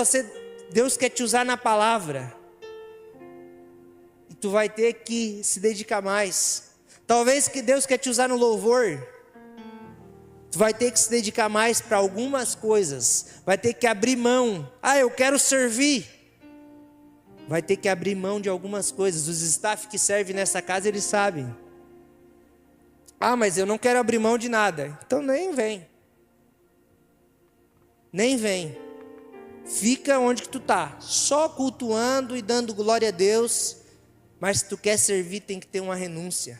Deus quer te usar na palavra. E tu vai ter que se dedicar mais. Talvez que Deus quer te usar no louvor. Tu vai ter que se dedicar mais para algumas coisas. Vai ter que abrir mão. Eu quero servir. Vai ter que abrir mão de algumas coisas. Os staff que servem nessa casa, eles sabem. Mas eu não quero abrir mão de nada. Então nem vem. Nem vem. Fica onde que tu tá. Só cultuando e dando glória a Deus. Mas se tu quer servir, tem que ter uma renúncia.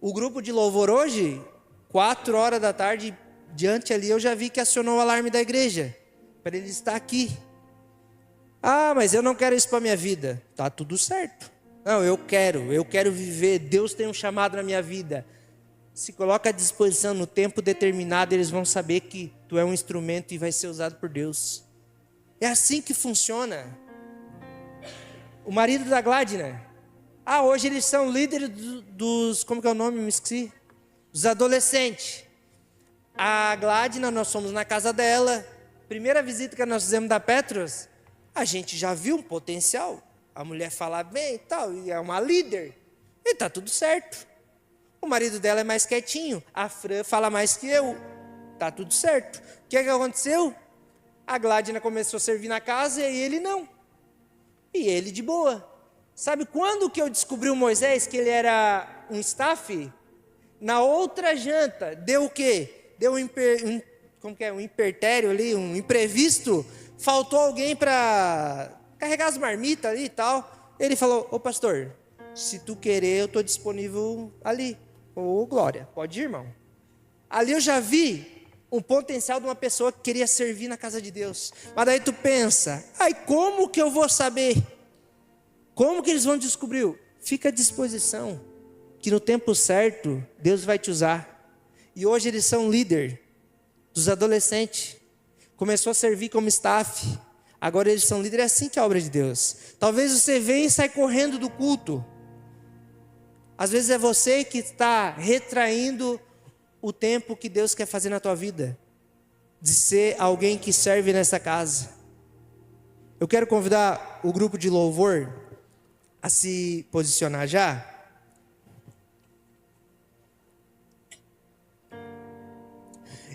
O grupo de louvor hoje, 4 horas da tarde, diante ali, eu já vi que acionou o alarme da igreja. Para ele estar aqui. Mas eu não quero isso para minha vida. Tá tudo certo. Não, eu quero viver. Deus tem um chamado na minha vida. Se coloca à disposição no tempo determinado, eles vão saber que tu é um instrumento e vai ser usado por Deus. É assim que funciona. O marido da Gladner. Hoje eles são líderes dos, como que é o nome? Me esqueci. Dos adolescentes. A Gladner, nós fomos na casa dela. Primeira visita que nós fizemos da Petros, a gente já viu um potencial. A mulher fala bem e tal, e é uma líder. E tá tudo certo. O marido dela é mais quietinho. A Fran fala mais que eu. Tá tudo certo. O que aconteceu? A Gladina começou a servir na casa e ele não. E ele de boa. Sabe quando que eu descobri o Moisés, que ele era um staff? Na outra janta. Deu o quê? Deu um impertério ali, um imprevisto. Faltou alguém para carregar as marmitas ali e tal. Ele falou, pastor, se tu querer, eu estou disponível ali. Glória, pode ir, irmão. Ali eu já vi um potencial de uma pessoa que queria servir na casa de Deus. Mas daí tu pensa, como que eu vou saber? Como que eles vão descobrir? Fica à disposição, que no tempo certo, Deus vai te usar. E hoje eles são líder dos adolescentes. Começou a servir como staff. Agora eles são líderes, é assim que é a obra de Deus. Talvez você venha e sai correndo do culto. Às vezes é você que está retraindo o tempo que Deus quer fazer na tua vida. De ser alguém que serve nessa casa. Eu quero convidar o grupo de louvor a se posicionar já.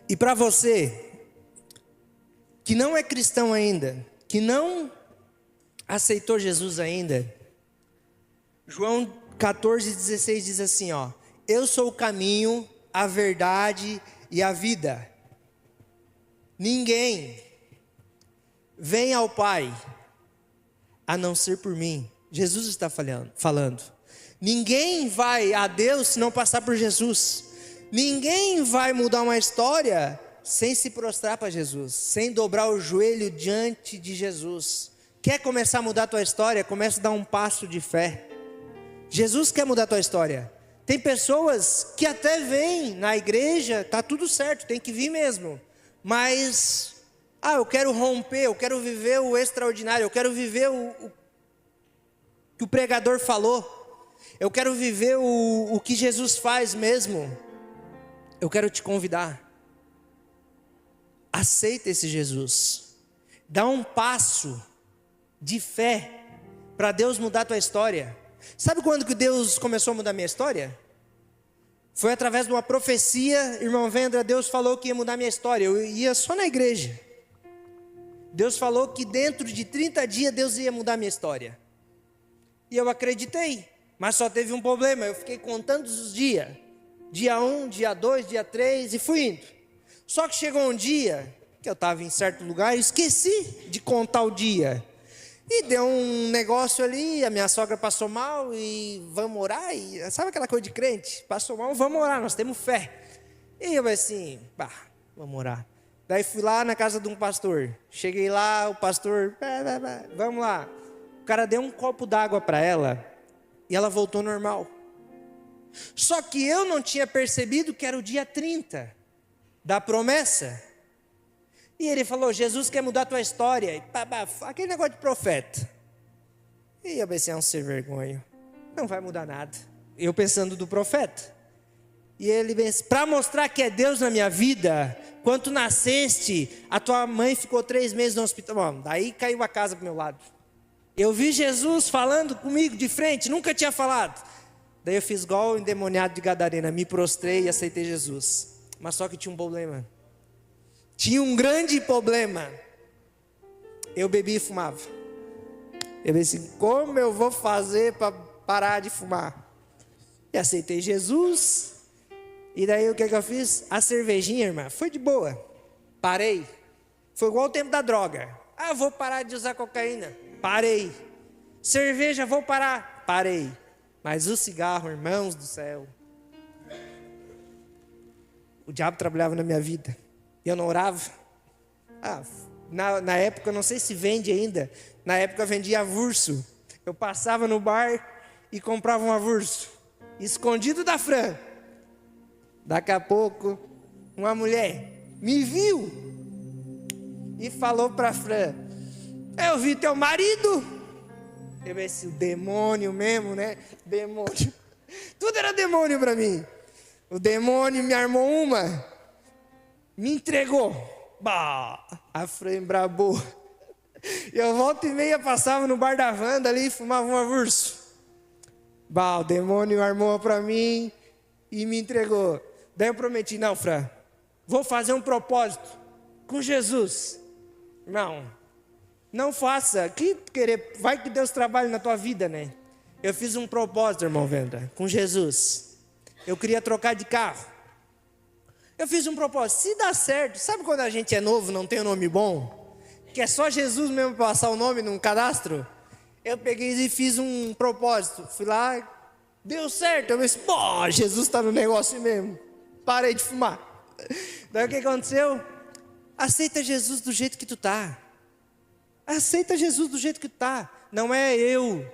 E para você que não é cristão ainda, que não aceitou Jesus ainda, João 14,16 diz assim, eu sou o caminho, a verdade e a vida. Ninguém vem ao Pai a não ser por mim. Jesus está falando. Ninguém vai a Deus se não passar por Jesus. Ninguém vai mudar uma história sem se prostrar para Jesus, sem dobrar o joelho diante de Jesus. Quer começar a mudar a tua história? Comece a dar um passo de fé. Jesus quer mudar a tua história. Tem pessoas que até vêm na igreja, tá tudo certo, tem que vir mesmo. Mas, eu quero romper, eu quero viver o extraordinário, eu quero viver o que o pregador falou. Eu quero viver o que Jesus faz mesmo. Eu quero te convidar. Aceita esse Jesus. Dá um passo de fé para Deus mudar a tua história. Sabe quando que Deus começou a mudar a minha história? Foi através de uma profecia. Irmão Vendra, Deus falou que ia mudar a minha história. Eu ia só na igreja. Deus falou que dentro de 30 dias Deus ia mudar a minha história. E eu acreditei. Mas só teve um problema. Eu fiquei contando os dias. Dia 1, dia 2, dia 3 e fui indo. Só que chegou um dia que eu estava em certo lugar e esqueci de contar o dia. E deu um negócio ali, a minha sogra passou mal e vamos orar. E, sabe aquela coisa de crente? Passou mal, vamos orar, nós temos fé. E eu assim, vamos orar. Daí fui lá na casa de um pastor. Cheguei lá, o pastor, vamos lá. O cara deu um copo d'água para ela e ela voltou normal. Só que eu não tinha percebido que era o dia 30 da promessa. E ele falou, Jesus quer mudar a tua história. E aquele negócio de profeta. E eu pensei, é um sem vergonha. Não vai mudar nada. Eu pensando do profeta. E ele, para mostrar que é Deus na minha vida, Quando tu nasceste, a tua mãe ficou 3 meses no hospital. Bom, daí caiu a casa pro meu lado. Eu vi Jesus falando comigo de frente, nunca tinha falado. Daí eu fiz igual o endemoniado de Gadarena, me prostrei e aceitei Jesus. Mas só que tinha um problema. Tinha um grande problema. Eu bebia e fumava. Eu disse, como eu vou fazer para parar de fumar? E aceitei Jesus. E daí o que eu fiz? A cervejinha, irmã, foi de boa. Parei. Foi igual o tempo da droga. Ah, vou parar de usar cocaína. Parei. Cerveja, vou parar. Parei. Mas o cigarro, irmãos do céu. O diabo trabalhava na minha vida. E eu não orava. Na época, eu não sei se vende ainda. Na época eu vendia avulso. Eu passava no bar e comprava um avulso. Escondido da Fran. Daqui a pouco, uma mulher me viu. E falou para a Fran. Eu vi teu marido. Eu pensei, o demônio mesmo, né? Demônio. Tudo era demônio para mim. O demônio me armou uma. Me entregou. Bah, a Fran embrabou. Eu volta e meia passava no bar da Wanda ali e fumava um avulso. Bah, o demônio armou para mim e me entregou. Daí eu prometi, não, Fran, vou fazer um propósito com Jesus. Irmão, não faça. Vai que Deus trabalhe na tua vida, né? Eu fiz um propósito, irmão Venda, com Jesus. Eu queria trocar de carro. Eu fiz um propósito. Se dá certo, sabe quando a gente é novo, não tem um nome bom? Que é só Jesus mesmo passar o nome num cadastro? Eu peguei e fiz um propósito. Fui lá, deu certo. Eu pensei, pô, Jesus está no negócio mesmo. Parei de fumar. Daí o que aconteceu? Aceita Jesus do jeito que tu tá. Aceita Jesus do jeito que tu tá. Não é eu.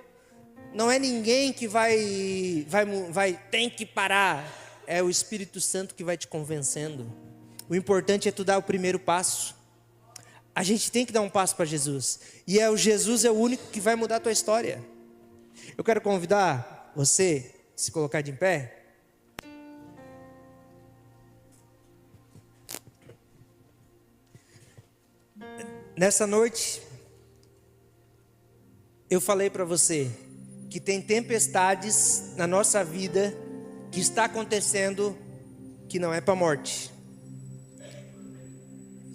Não é ninguém que tem que parar. É o Espírito Santo que vai te convencendo. O importante é tu dar o primeiro passo. A gente tem que dar um passo para Jesus. E Jesus é o único que vai mudar a tua história. Eu quero convidar você a se colocar de pé. Nessa noite, eu falei para você que tem tempestades na nossa vida que está acontecendo que não é para a morte,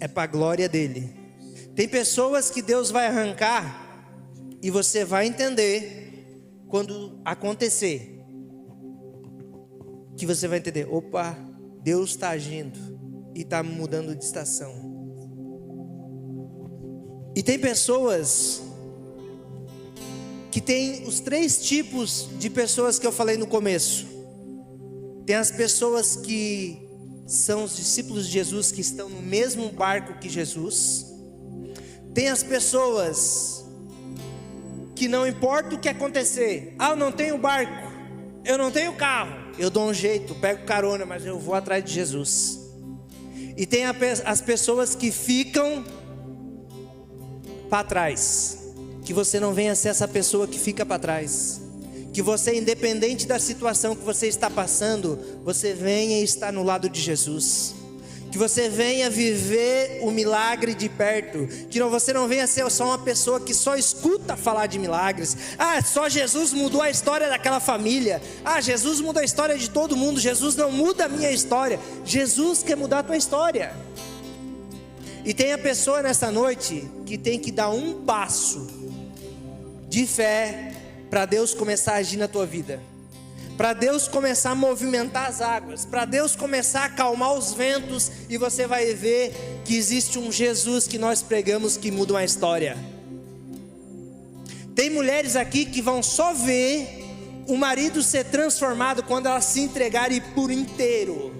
é para a glória dele. Tem pessoas que Deus vai arrancar e você vai entender quando acontecer, que você vai entender, opa, Deus está agindo e está mudando de estação. E tem pessoas que tem os 3 tipos de pessoas que eu falei no começo. Tem as pessoas que são os discípulos de Jesus, que estão no mesmo barco que Jesus. Tem as pessoas que não importa o que acontecer. Eu não tenho barco, eu não tenho carro, eu dou um jeito, pego carona, mas eu vou atrás de Jesus. E tem as pessoas que ficam para trás. Que você não venha ser essa pessoa que fica para trás. Que você, independente da situação que você está passando, você venha estar no lado de Jesus. Que você venha viver o milagre de perto. Que você não venha ser só uma pessoa que só escuta falar de milagres. Só Jesus mudou a história daquela família. Jesus muda a história de todo mundo. Jesus não muda a minha história. Jesus quer mudar a tua história. E tem a pessoa nessa noite que tem que dar um passo de fé para Deus começar a agir na tua vida, para Deus começar a movimentar as águas, para Deus começar a acalmar os ventos, e você vai ver que existe um Jesus que nós pregamos que muda uma história. Tem mulheres aqui que vão só ver o marido ser transformado quando elas se entregarem por inteiro.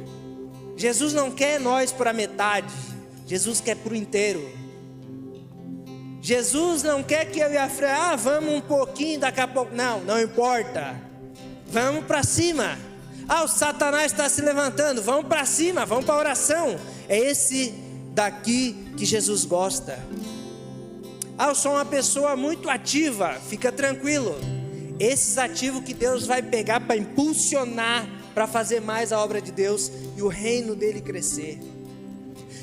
Jesus não quer nós por a metade, Jesus quer por inteiro. Jesus não quer que eu e a Fran, vamos um pouquinho, daqui a pouco. Não importa. Vamos para cima. O Satanás está se levantando. Vamos para cima, vamos para a oração. É esse daqui que Jesus gosta. Eu sou uma pessoa muito ativa. Fica tranquilo. Esses ativos que Deus vai pegar para impulsionar, para fazer mais a obra de Deus e o reino dele crescer.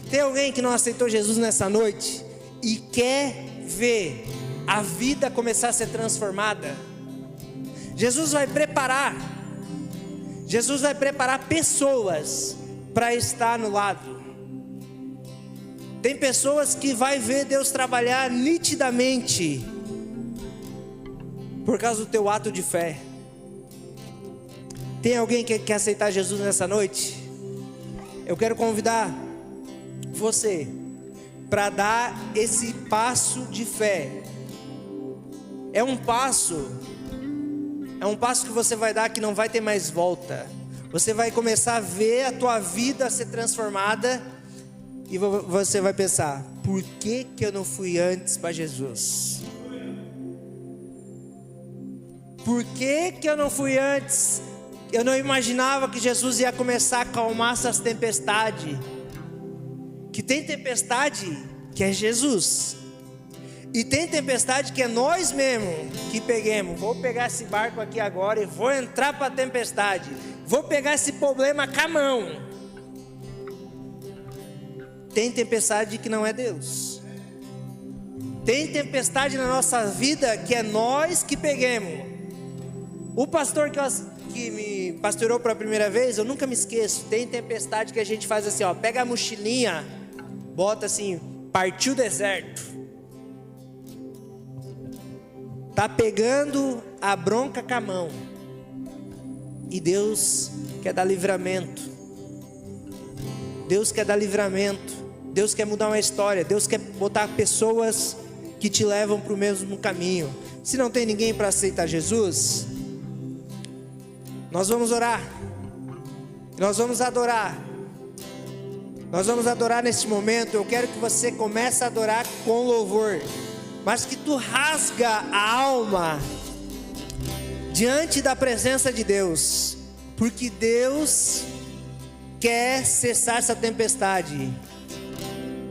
Tem alguém que não aceitou Jesus nessa noite e quer ver a vida começar a ser transformada? Jesus vai preparar pessoas para estar no lado. Tem pessoas que vai ver Deus trabalhar nitidamente por causa do teu ato de fé. Tem alguém que quer aceitar Jesus nessa noite? Eu quero convidar você para dar esse passo de fé. É um passo que você vai dar que não vai ter mais volta. Você vai começar a ver a tua vida ser transformada e você vai pensar: por que eu não fui antes para Jesus? Por que eu não fui antes? Eu não imaginava que Jesus ia começar a acalmar essas tempestades. Que tem tempestade que é Jesus, e tem tempestade que é nós mesmos que peguemos. Vou pegar esse barco aqui agora e vou entrar para a tempestade. Vou pegar esse problema com a mão. Tem tempestade que não é Deus. Tem tempestade na nossa vida que é nós que peguemos. O pastor que me pastorou pela primeira vez, eu nunca me esqueço. Tem tempestade que a gente faz assim, ó, pega a mochilinha, bota assim, partiu o deserto. Tá pegando a bronca com a mão. E Deus quer dar livramento. Deus quer dar livramento. Deus quer mudar uma história. Deus quer botar pessoas que te levam para o mesmo caminho. Se não tem ninguém para aceitar Jesus, nós vamos orar. Nós vamos adorar. Nós vamos adorar neste momento. Eu quero que você comece a adorar com louvor, mas que tu rasga a alma diante da presença de Deus, porque Deus quer cessar essa tempestade.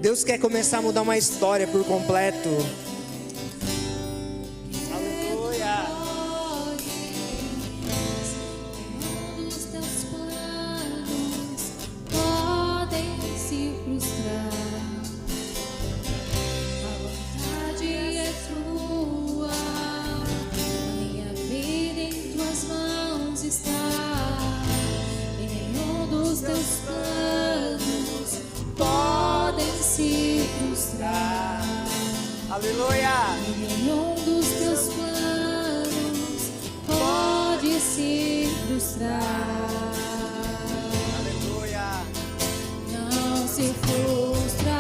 Deus quer começar a mudar uma história por completo. Aleluia! Nenhum dos teus planos pode se frustrar. Aleluia! Não se frustrarão,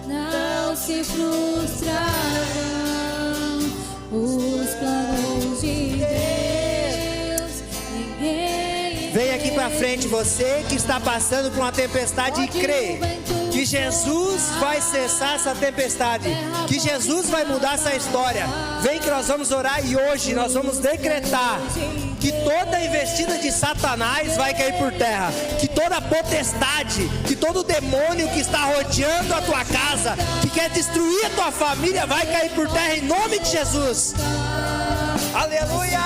não se frustrarão os planos de Deus. Ninguém. Vem aqui pra frente, você que está passando por uma tempestade, e crê que Jesus vai cessar essa tempestade, que Jesus vai mudar essa história. Vem que nós vamos orar e hoje nós vamos decretar que toda investida de Satanás vai cair por terra, que toda potestade, que todo demônio que está rodeando a tua casa, que quer destruir a tua família, vai cair por terra em nome de Jesus. Aleluia!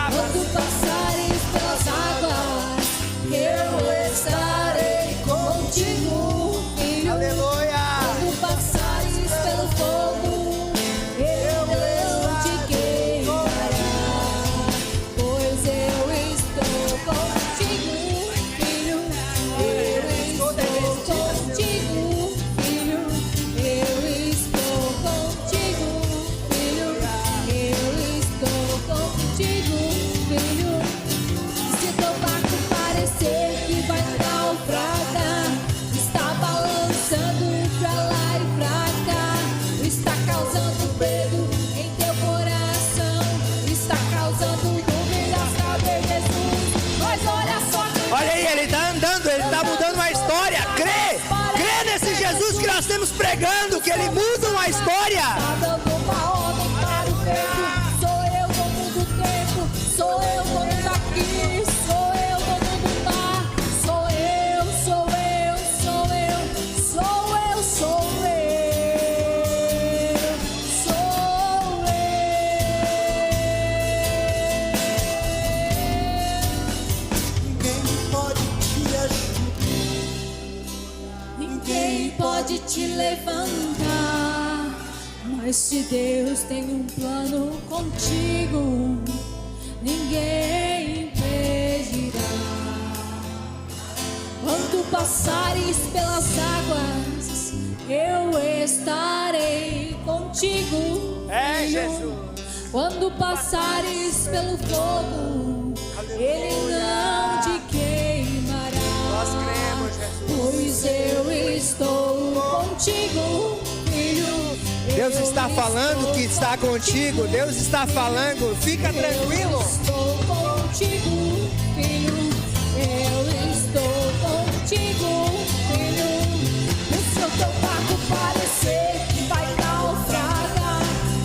Quando passares pelas águas, eu estarei contigo, filho. Aleluia. Quando passares pelo fogo, eu não te queimará, pois eu estou contigo, filho. Eu estou contigo, filho. Eu estou contigo, filho. Eu estou contigo, filho. Se teu barco parecer que vai naufragar, está balançando pra lá e pra cá, está causando medo em teu coração, está causando dúvida a saber Jesus. Mas olha só, Olha aí, ele está andando, ele está mudando uma história. Crê nesse Jesus que nós estamos pregando, que ele muda uma história. tá dando uma ordem para o tempo. Sou eu dono do tempo, sou eu dono daqui, sou eu dono do mar, sou eu, sou eu, sou eu, sou eu, sou eu, sou eu. pode te levantar, mas se Deus tem um plano contigo, ninguém impedirá. Quando passares pelas águas, eu estarei contigo. É, Jesus. Quando passares pelo fogo, ele não te queimará. Nós cremos, Jesus. Pois eu estou contigo, filho. Deus Eu está falando estou que está contigo. Deus está falando. Fica tranquilo. Eu estou contigo, filho. Eu estou contigo, filho. O seu teu barco parecer que vai naufragar,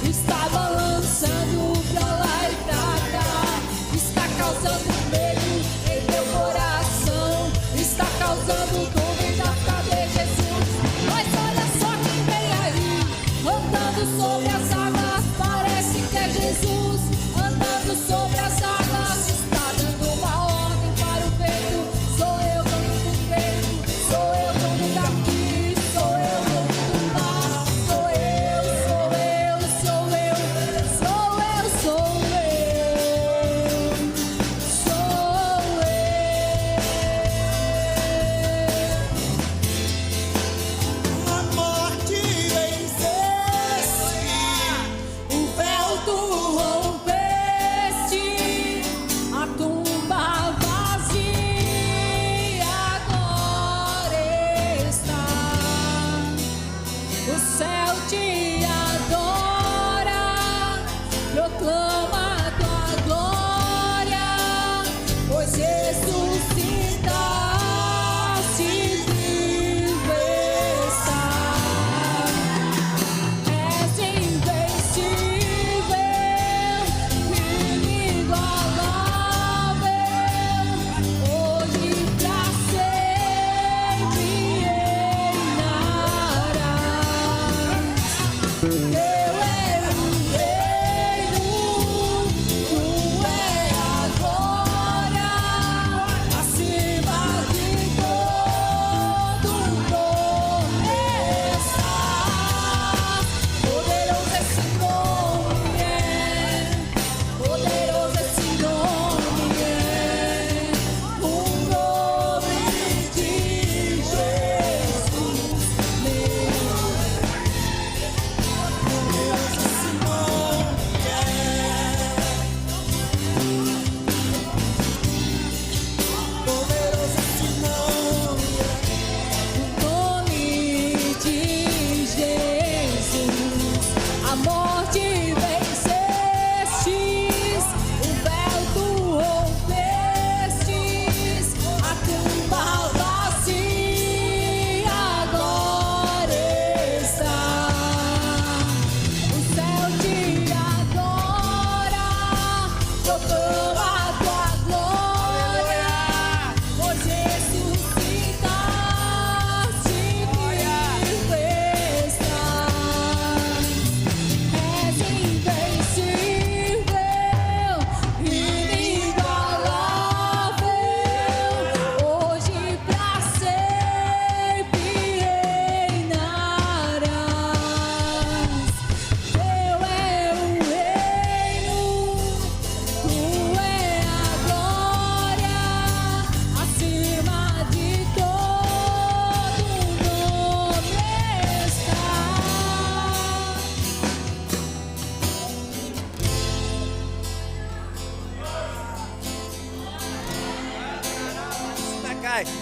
está balançando pra lá e pra cá, está causando medo em teu coração, está causando dúvida. Cadê Jesus? Mas olha só quem vem aí, andando sobre as águas. Parece que é Jesus, andando sobre as águas. Está dando uma ordem para o vento. Sou eu dono do vento, sou eu dono daqui, sou eu dono do mar. Sou eu, sou eu, sou eu, sou eu, sou eu, sou eu. A morte venceste, O véu tu rompeste, a tumba vazia agora está. O céu te adora, proclama a tua glória, pois ressuscitaste, vivo está. És invencível, inigualável, hoje pra sempre reinarás. Teu é o reino, tu é a glória, acima de todo nome está. Poderoso esse nome é, poderoso esse nome é, o nome de Jesus meu. O nome de Jesus, a morte vencestes, o véu tu rompestes, a tumba vazia agora está. O céu te adora, proclama a tua glória, pois ressuscitaste, vivo estás. És invencível, inigualável, hoje pra sempre reinarás. Teu é o reino, tu é a glória, acima de todo nome está.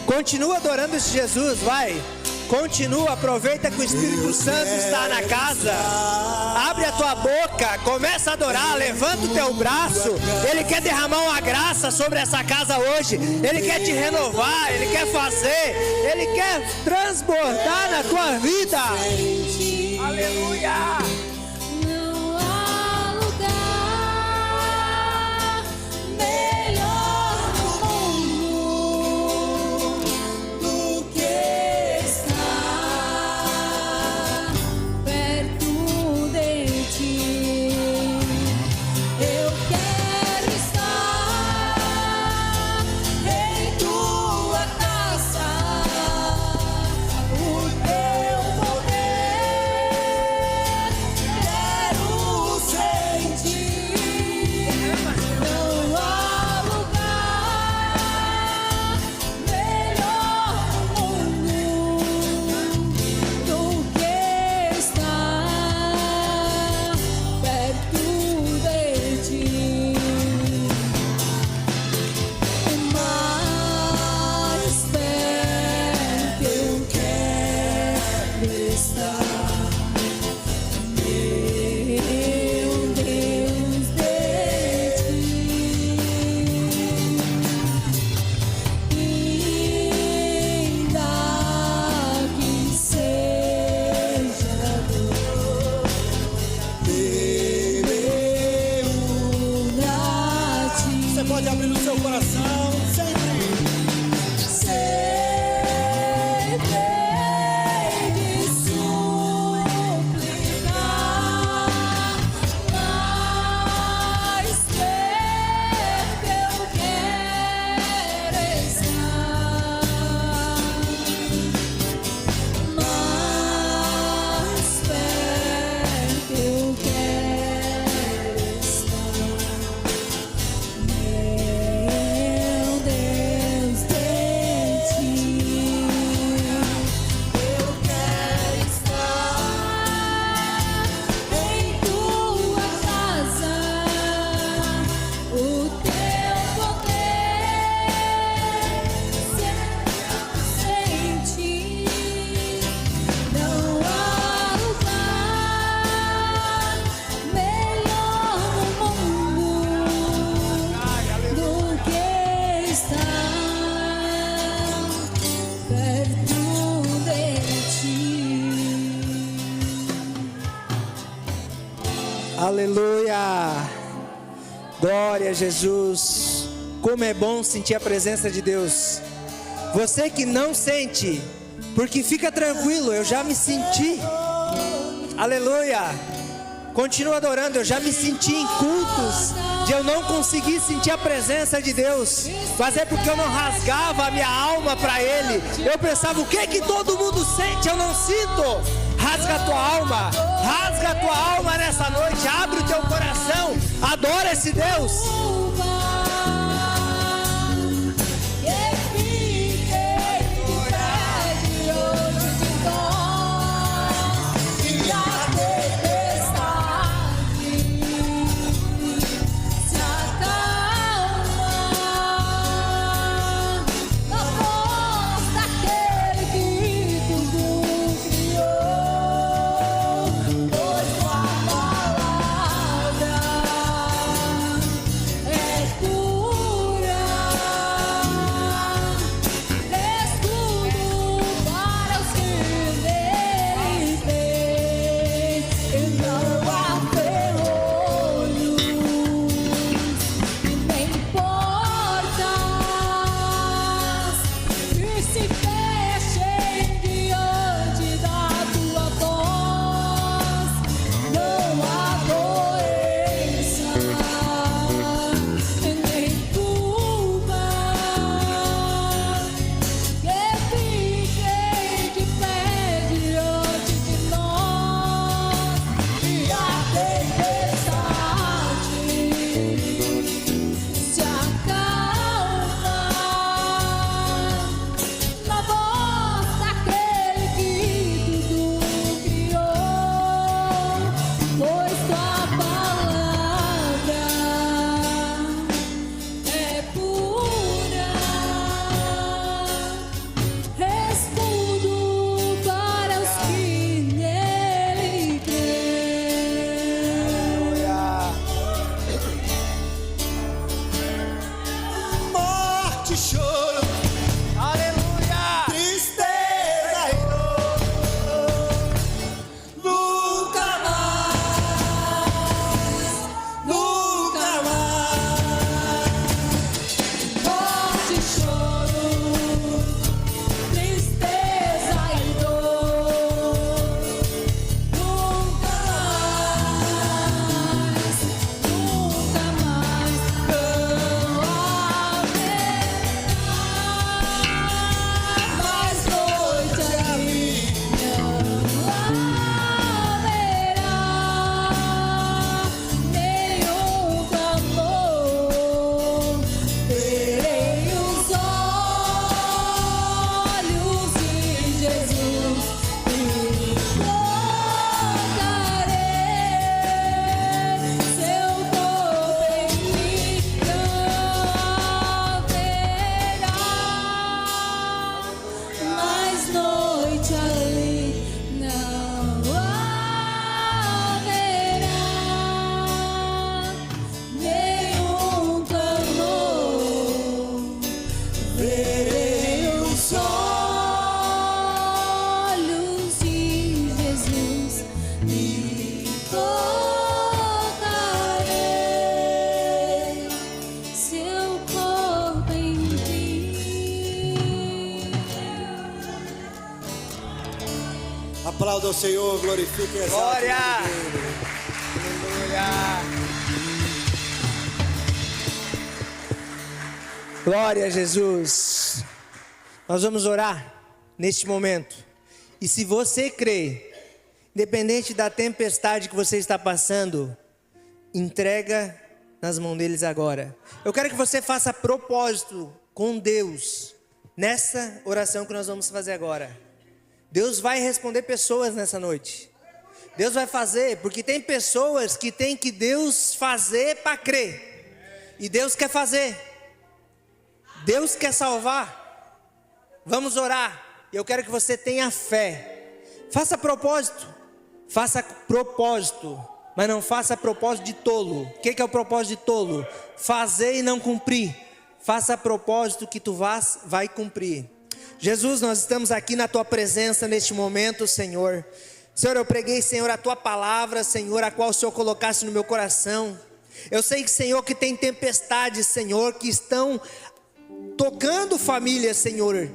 Continua adorando esse Jesus, vai. Continua, aproveita que o Espírito Santo está na casa. Abre a tua boca, começa a adorar, levanta o teu braço. Ele quer derramar uma graça sobre essa casa hoje. Ele quer te renovar, ele quer fazer, ele quer transbordar na tua vida. Aleluia! Não há lugar melhor no mundo do que estar perto de ti. Eu quero estar em tua casa, o teu Glória a Jesus. Como é bom sentir a presença de Deus. Você que não sente, porque fica tranquilo, eu já me senti. Aleluia. Continua adorando, eu já me senti em cultos de eu não conseguir sentir a presença de Deus, mas é porque eu não rasgava a minha alma para Ele. Eu pensava, o que todo mundo sente? Eu não sinto. Rasga a tua alma, rasga a tua alma nessa noite, abre o teu coração, adora esse Deus. Aplauda o Senhor, glorifique e exalte. Glória! Glória a Jesus. Nós vamos orar neste momento. E se você crê, independente da tempestade que você está passando, entrega nas mãos deles agora. Eu quero que você faça propósito com Deus nessa oração que nós vamos fazer agora. Deus vai responder pessoas nessa noite. Deus vai fazer, porque tem pessoas que tem que Deus fazer para crer. E Deus quer fazer. Deus quer salvar. Vamos orar. Eu quero que você tenha fé. Faça propósito. Faça propósito. Mas não faça propósito de tolo. O que é o propósito de tolo? Fazer e não cumprir. Faça propósito que tu vai cumprir. Jesus, nós estamos aqui na Tua presença neste momento, Senhor. Senhor, eu preguei, Senhor, a Tua palavra, Senhor, a qual o Senhor colocasse no meu coração. Eu sei que, Senhor, que tem tempestades, Senhor, que estão tocando famílias, Senhor.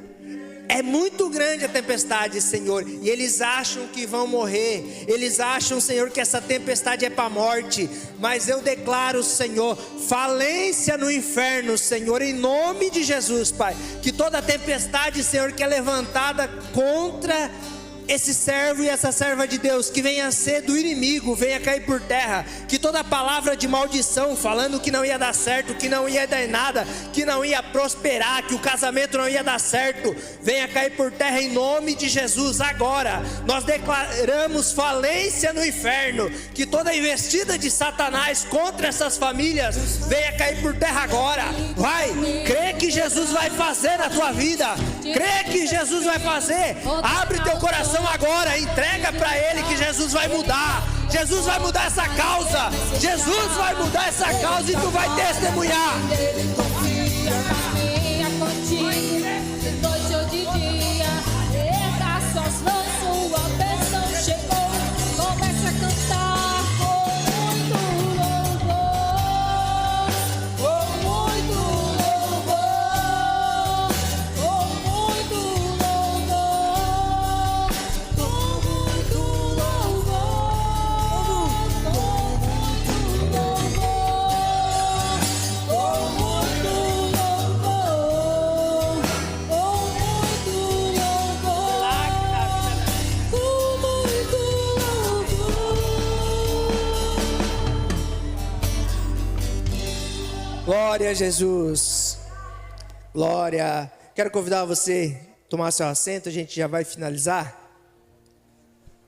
É muito grande a tempestade, Senhor, e eles acham que vão morrer, eles acham, Senhor, que essa tempestade é para a morte, mas eu declaro, Senhor, falência no inferno, Senhor, em nome de Jesus, Pai, que toda tempestade, Senhor, que é levantada contra esse servo e essa serva de Deus, que venha ser do inimigo, venha cair por terra, que toda palavra de maldição, falando que não ia dar certo, que não ia dar nada, que não ia prosperar, que o casamento não ia dar certo, venha cair por terra em nome de Jesus. Agora, nós declaramos falência no inferno, que toda investida de Satanás contra essas famílias, venha cair por terra agora. Vai, crê que Jesus vai fazer na tua vida, crê que Jesus vai fazer, abre teu coração agora, entrega para Ele que Jesus vai mudar. Jesus vai mudar essa causa. Jesus vai mudar essa causa e tu vai testemunhar. Ele confia, caminha contigo, de noite ou de dia. Erga suas mãos, sua bênção chegou. Comece a cantar com muito louvor, com muito louvor, com muito louvor, com muito louvor, com muito louvor, com muito Glória a Jesus. Glória. Quero convidar você a tomar seu assento, a gente já vai finalizar.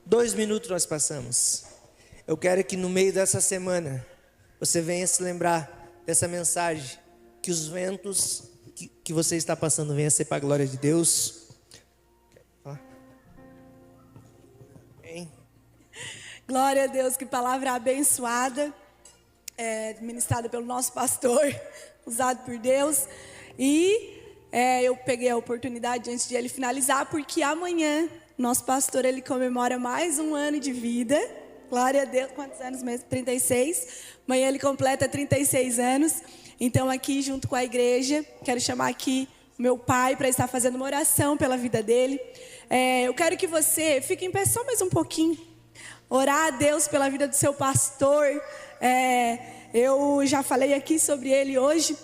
2 minutos nós passamos. Eu quero que no meio dessa semana você venha se lembrar dessa mensagem, que os ventos que você está passando venham ser para a glória de Deus. Amém. Glória a Deus, que palavra abençoada, ministrada pelo nosso pastor, usado por Deus. E eu peguei a oportunidade antes de ele finalizar, porque amanhã nosso pastor ele comemora mais um ano de vida. Glória a Deus. Quantos anos mesmo? 36. Amanhã ele completa 36 anos. Então aqui junto com a igreja, quero chamar aqui o meu pai para estar fazendo uma oração pela vida dele. Eu quero que você fique em pé só mais um pouquinho. Orar a Deus pela vida do seu pastor. Eu já falei aqui sobre ele hoje,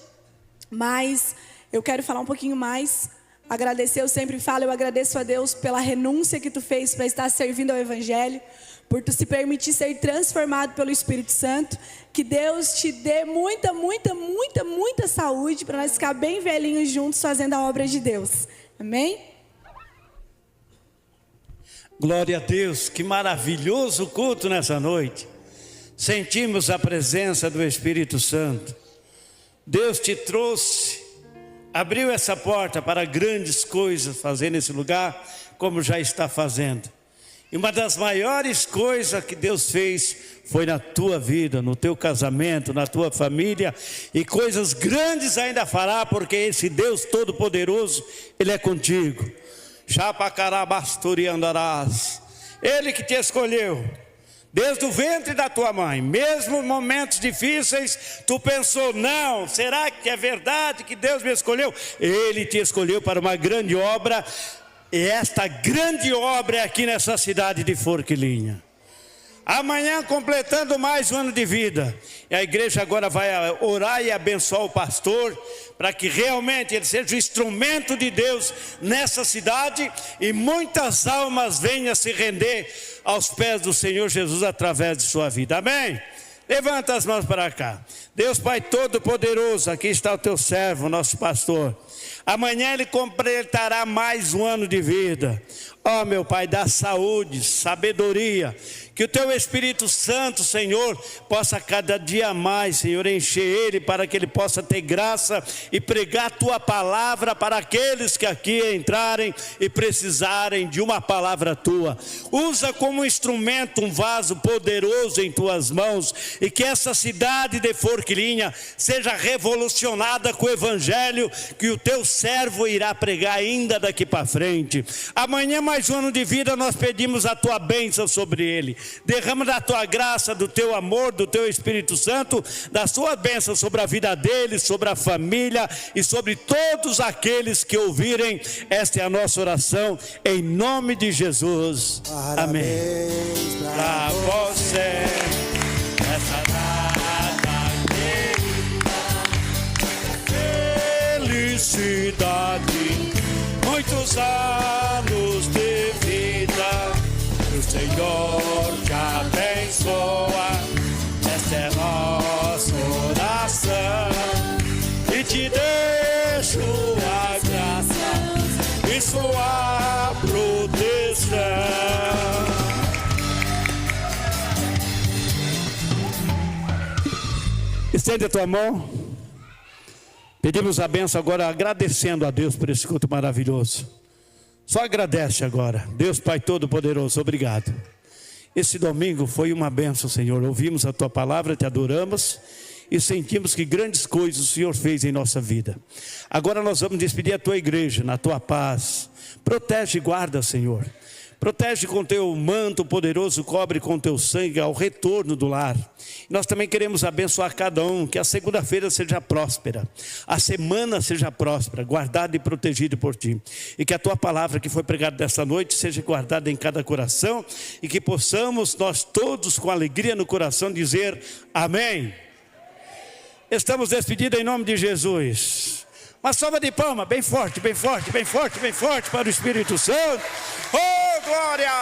mas eu quero falar um pouquinho mais. Agradecer, eu sempre falo, eu agradeço a Deus pela renúncia que tu fez para estar servindo ao Evangelho, por tu se permitir ser transformado pelo Espírito Santo. Que Deus te dê muita, muita, muita, muita saúde para nós ficar bem velhinhos juntos fazendo a obra de Deus. Amém? Glória a Deus, que maravilhoso culto nessa noite. Sentimos a presença do Espírito Santo. Deus te trouxe, abriu essa porta para grandes coisas fazer nesse lugar, como já está fazendo. E uma das maiores coisas que Deus fez foi na tua vida, no teu casamento, na tua família. E coisas grandes ainda fará, porque esse Deus Todo-Poderoso, Ele é contigo. Chapacarabasturi andarás. Ele que te escolheu desde o ventre da tua mãe. Mesmo em momentos difíceis, tu pensou, não, será que é verdade que Deus me escolheu? Ele te escolheu para uma grande obra. E esta grande obra é aqui nessa cidade de Forquilinha. Amanhã, completando mais um ano de vida, e a igreja agora vai orar e abençoar o pastor, para que realmente ele seja o instrumento de Deus nessa cidade, e muitas almas venham se render aos pés do Senhor Jesus através de sua vida. Amém? Levanta as mãos para cá. Deus Pai Todo-Poderoso, aqui está o teu servo, nosso pastor. Amanhã ele completará mais um ano de vida. Ó meu Pai, dá saúde, sabedoria. Que o teu Espírito Santo, Senhor, possa cada dia mais, Senhor, encher ele, para que ele possa ter graça e pregar a tua palavra para aqueles que aqui entrarem e precisarem de uma palavra tua. Usa como instrumento um vaso poderoso em tuas mãos, e que essa cidade de Forquilinha seja revolucionada com o Evangelho, que o teu teu servo irá pregar ainda daqui para frente. Amanhã, mais um ano de vida, nós pedimos a tua bênção sobre ele. Derrama da tua graça, do teu amor, do teu Espírito Santo, da sua bênção sobre a vida dele, sobre a família e sobre todos aqueles que ouvirem. Esta é a nossa oração, em nome de Jesus. Amém. Para você, essa data querida, felicidade, muitos anos de vida, que o Senhor te abençoa. Essa é nossa oração e te deixo a graça e sua proteção. Estende a tua mão. Pedimos a bênção agora, agradecendo a Deus por esse culto maravilhoso. Só agradece agora. Deus Pai Todo-Poderoso, obrigado. Esse domingo foi uma bênção, Senhor. Ouvimos a tua palavra, te adoramos e sentimos que grandes coisas o Senhor fez em nossa vida. Agora nós vamos despedir a tua igreja na tua paz. Protege e guarda, Senhor. Protege com teu manto poderoso, cobre com teu sangue ao retorno do lar. Nós também queremos abençoar cada um, que a segunda-feira seja próspera, a semana seja próspera, guardada e protegida por ti. E que a tua palavra que foi pregada desta noite seja guardada em cada coração e que possamos nós todos com alegria no coração dizer amém. Estamos despedidos em nome de Jesus. Uma salva de palmas, bem forte, bem forte, bem forte, bem forte para o Espírito Santo. Oh, glória!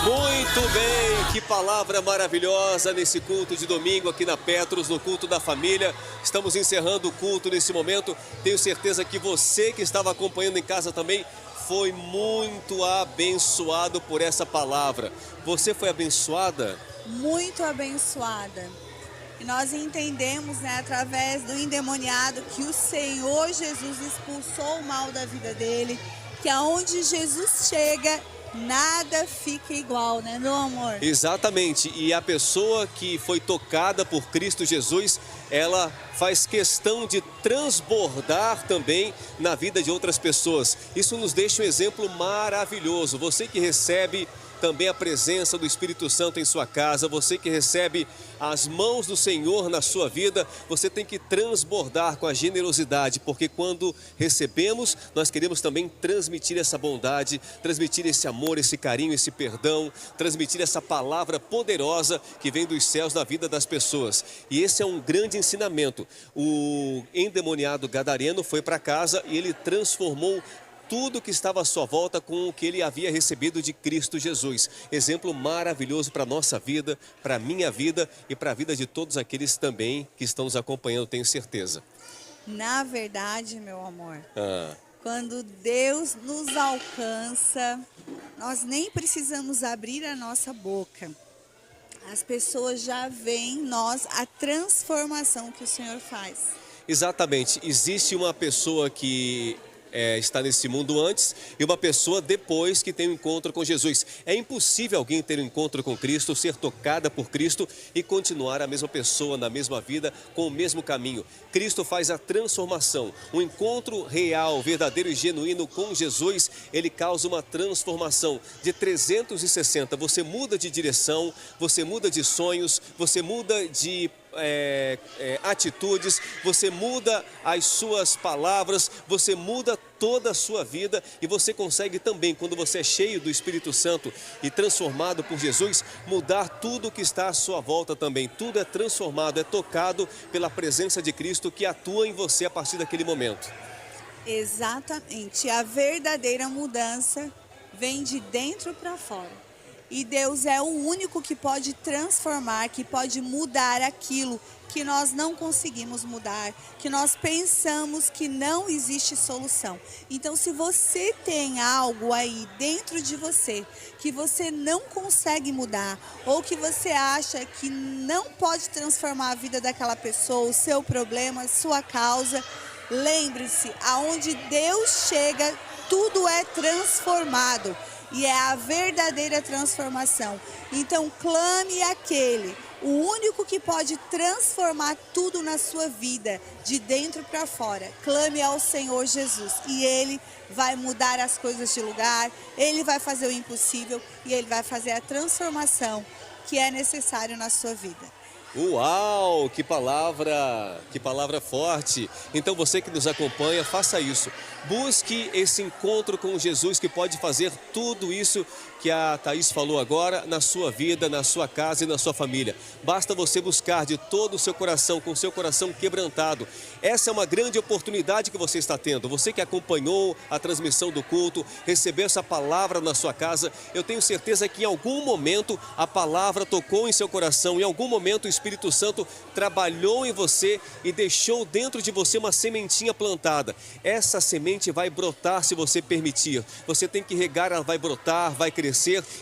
Muito bem, que palavra maravilhosa nesse culto de domingo aqui na Petros, no culto da família. Estamos encerrando o culto nesse momento. Tenho certeza que você que estava acompanhando em casa também foi muito abençoado por essa palavra. Você foi abençoada? Muito abençoada. E nós entendemos, através do endemoniado, que o Senhor Jesus expulsou o mal da vida dele, que aonde Jesus chega, nada fica igual, né, meu amor? Exatamente, e a pessoa que foi tocada por Cristo Jesus, ela faz questão de transbordar também na vida de outras pessoas. Isso nos deixa um exemplo maravilhoso. Você que recebe também a presença do Espírito Santo em sua casa, você que recebe as mãos do Senhor na sua vida, você tem que transbordar com a generosidade, porque quando recebemos, nós queremos também transmitir essa bondade, transmitir esse amor, esse carinho, esse perdão, transmitir essa palavra poderosa que vem dos céus na vida das pessoas. E esse é um grande ensinamento. O endemoniado gadareno foi para casa e ele transformou tudo que estava à sua volta com o que ele havia recebido de Cristo Jesus. Exemplo maravilhoso para a nossa vida, para a minha vida e para a vida de todos aqueles também que estão nos acompanhando, tenho certeza. Na verdade, meu amor, quando Deus nos alcança, nós nem precisamos abrir a nossa boca. As pessoas já veem em nós a transformação que o Senhor faz. Exatamente. Existe uma pessoa que está nesse mundo antes e uma pessoa depois que tem um encontro com Jesus. É impossível alguém ter um encontro com Cristo, ser tocada por Cristo e continuar a mesma pessoa na mesma vida, com o mesmo caminho. Cristo faz a transformação. Um encontro real, verdadeiro e genuíno com Jesus, ele causa uma transformação de 360. Você muda de direção, você muda de sonhos, você muda de atitudes, você muda as suas palavras, você muda toda a sua vida e você consegue também, quando você é cheio do Espírito Santo e transformado por Jesus, mudar tudo que está à sua volta também. Tudo é transformado, é tocado pela presença de Cristo que atua em você a partir daquele momento. Exatamente, a verdadeira mudança vem de dentro para fora. E Deus é o único que pode transformar, que pode mudar aquilo que nós não conseguimos mudar, que nós pensamos que não existe solução. Então, se você tem algo aí dentro de você que você não consegue mudar, ou que você acha que não pode transformar a vida daquela pessoa, o seu problema, a sua causa, lembre-se, aonde Deus chega, tudo é transformado. E é a verdadeira transformação. Então clame aquele o único que pode transformar tudo na sua vida, de dentro para fora. Clame ao Senhor Jesus e Ele vai mudar as coisas de lugar, Ele vai fazer o impossível e Ele vai fazer a transformação que é necessário na sua vida. Uau, que palavra forte. Então você que nos acompanha, faça isso. Busque esse encontro com Jesus que pode fazer tudo isso que a Thaís falou agora na sua vida, na sua casa e na sua família. Basta você buscar de todo o seu coração, com o seu coração quebrantado. Essa é uma grande oportunidade que você está tendo. Você que acompanhou a transmissão do culto, recebeu essa palavra na sua casa, eu tenho certeza que em algum momento a palavra tocou em seu coração, em algum momento o Espírito Santo trabalhou em você e deixou dentro de você uma sementinha plantada. Essa semente vai brotar se você permitir. Você tem que regar, ela vai brotar, vai crescer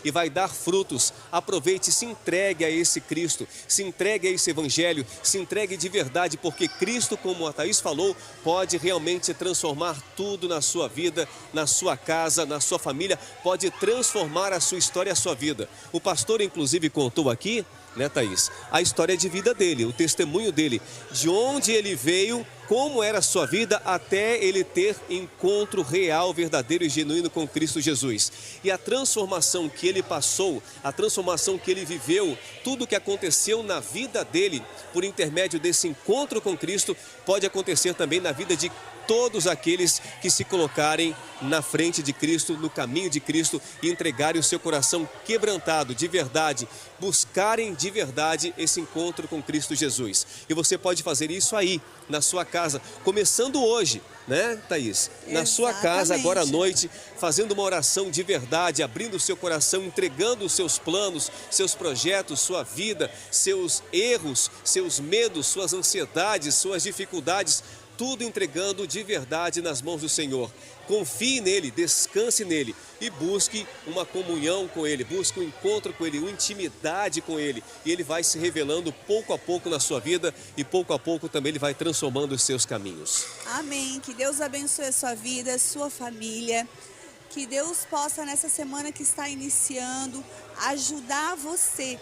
e vai dar frutos. Aproveite, se entregue a esse Cristo, se entregue a esse Evangelho, se entregue de verdade, porque Cristo, como a Thaís falou, pode realmente transformar tudo na sua vida, na sua casa, na sua família, pode transformar a sua história, a sua vida. O pastor, inclusive, contou aqui, né, Thaís, a história de vida dele, o testemunho dele, de onde ele veio, como era a sua vida até ele ter encontro real, verdadeiro e genuíno com Cristo Jesus. E a transformação que ele passou, a transformação que ele viveu, tudo o que aconteceu na vida dele, por intermédio desse encontro com Cristo, pode acontecer também na vida de todos aqueles que se colocarem na frente de Cristo, no caminho de Cristo e entregarem o seu coração quebrantado de verdade, buscarem de verdade esse encontro com Cristo Jesus. E você pode fazer isso aí, na sua casa, começando hoje, né, Thaís? Na sua casa, agora à noite, fazendo uma oração de verdade, abrindo o seu coração, entregando os seus planos, seus projetos, sua vida, seus erros, seus medos, suas ansiedades, suas dificuldades, tudo entregando de verdade nas mãos do Senhor. Confie nele, descanse nele e busque uma comunhão com ele, busque um encontro com ele, uma intimidade com ele. E ele vai se revelando pouco a pouco na sua vida e pouco a pouco também ele vai transformando os seus caminhos. Amém. Que Deus abençoe a sua vida, a sua família. Que Deus possa, nessa semana que está iniciando, ajudar você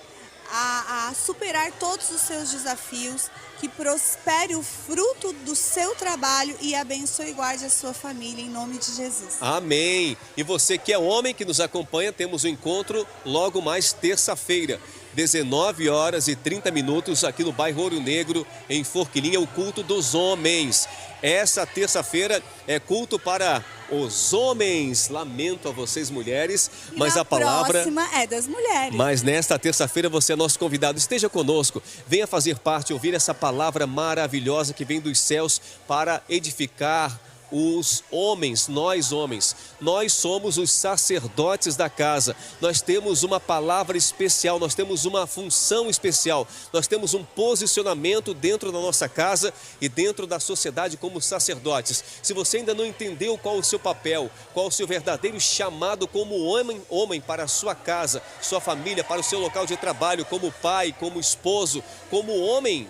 a superar todos os seus desafios, que prospere o fruto do seu trabalho e abençoe e guarde a sua família, em nome de Jesus. Amém. E você que é homem que nos acompanha, temos um encontro logo mais terça-feira, 19h30 aqui no bairro Ouro Negro, em Forquilinha, o culto dos homens. Essa terça-feira é culto para os homens. Lamento a vocês, mulheres, mas a palavra próxima é das mulheres. Mas nesta terça-feira você é nosso convidado. Esteja conosco, venha fazer parte, ouvir essa palavra maravilhosa que vem dos céus para edificar os homens, nós homens. Nós somos os sacerdotes da casa. Nós temos uma palavra especial, nós temos uma função especial. Nós temos um posicionamento dentro da nossa casa e dentro da sociedade como sacerdotes. Se você ainda não entendeu qual o seu papel, qual o seu verdadeiro chamado como homem para a sua casa, sua família, para o seu local de trabalho, como pai, como esposo, como homem,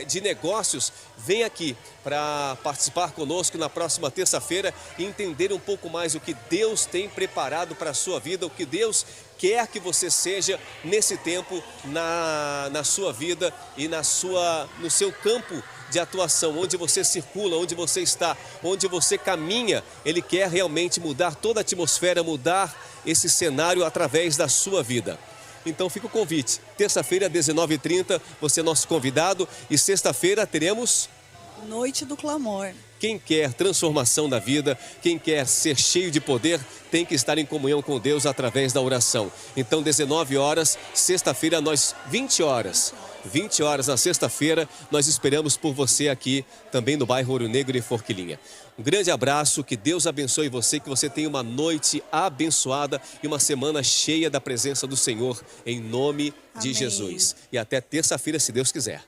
de negócios, vem aqui para participar conosco na próxima terça-feira e entender um pouco mais o que Deus tem preparado para a sua vida, o que Deus quer que você seja nesse tempo na sua vida e no seu campo de atuação, onde você circula, onde você está, onde você caminha. Ele quer realmente mudar toda a atmosfera, mudar esse cenário através da sua vida. Então fica o convite, terça-feira, 19h30, você é nosso convidado e sexta-feira teremos Noite do Clamor. Quem quer transformação da vida, quem quer ser cheio de poder, tem que estar em comunhão com Deus através da oração. Então 19h, sexta-feira, 20 horas na sexta-feira, nós esperamos por você aqui também no bairro Ouro Negro e Forquilinha. Um grande abraço, que Deus abençoe você, que você tenha uma noite abençoada e uma semana cheia da presença do Senhor, em nome de Jesus. E até terça-feira, se Deus quiser.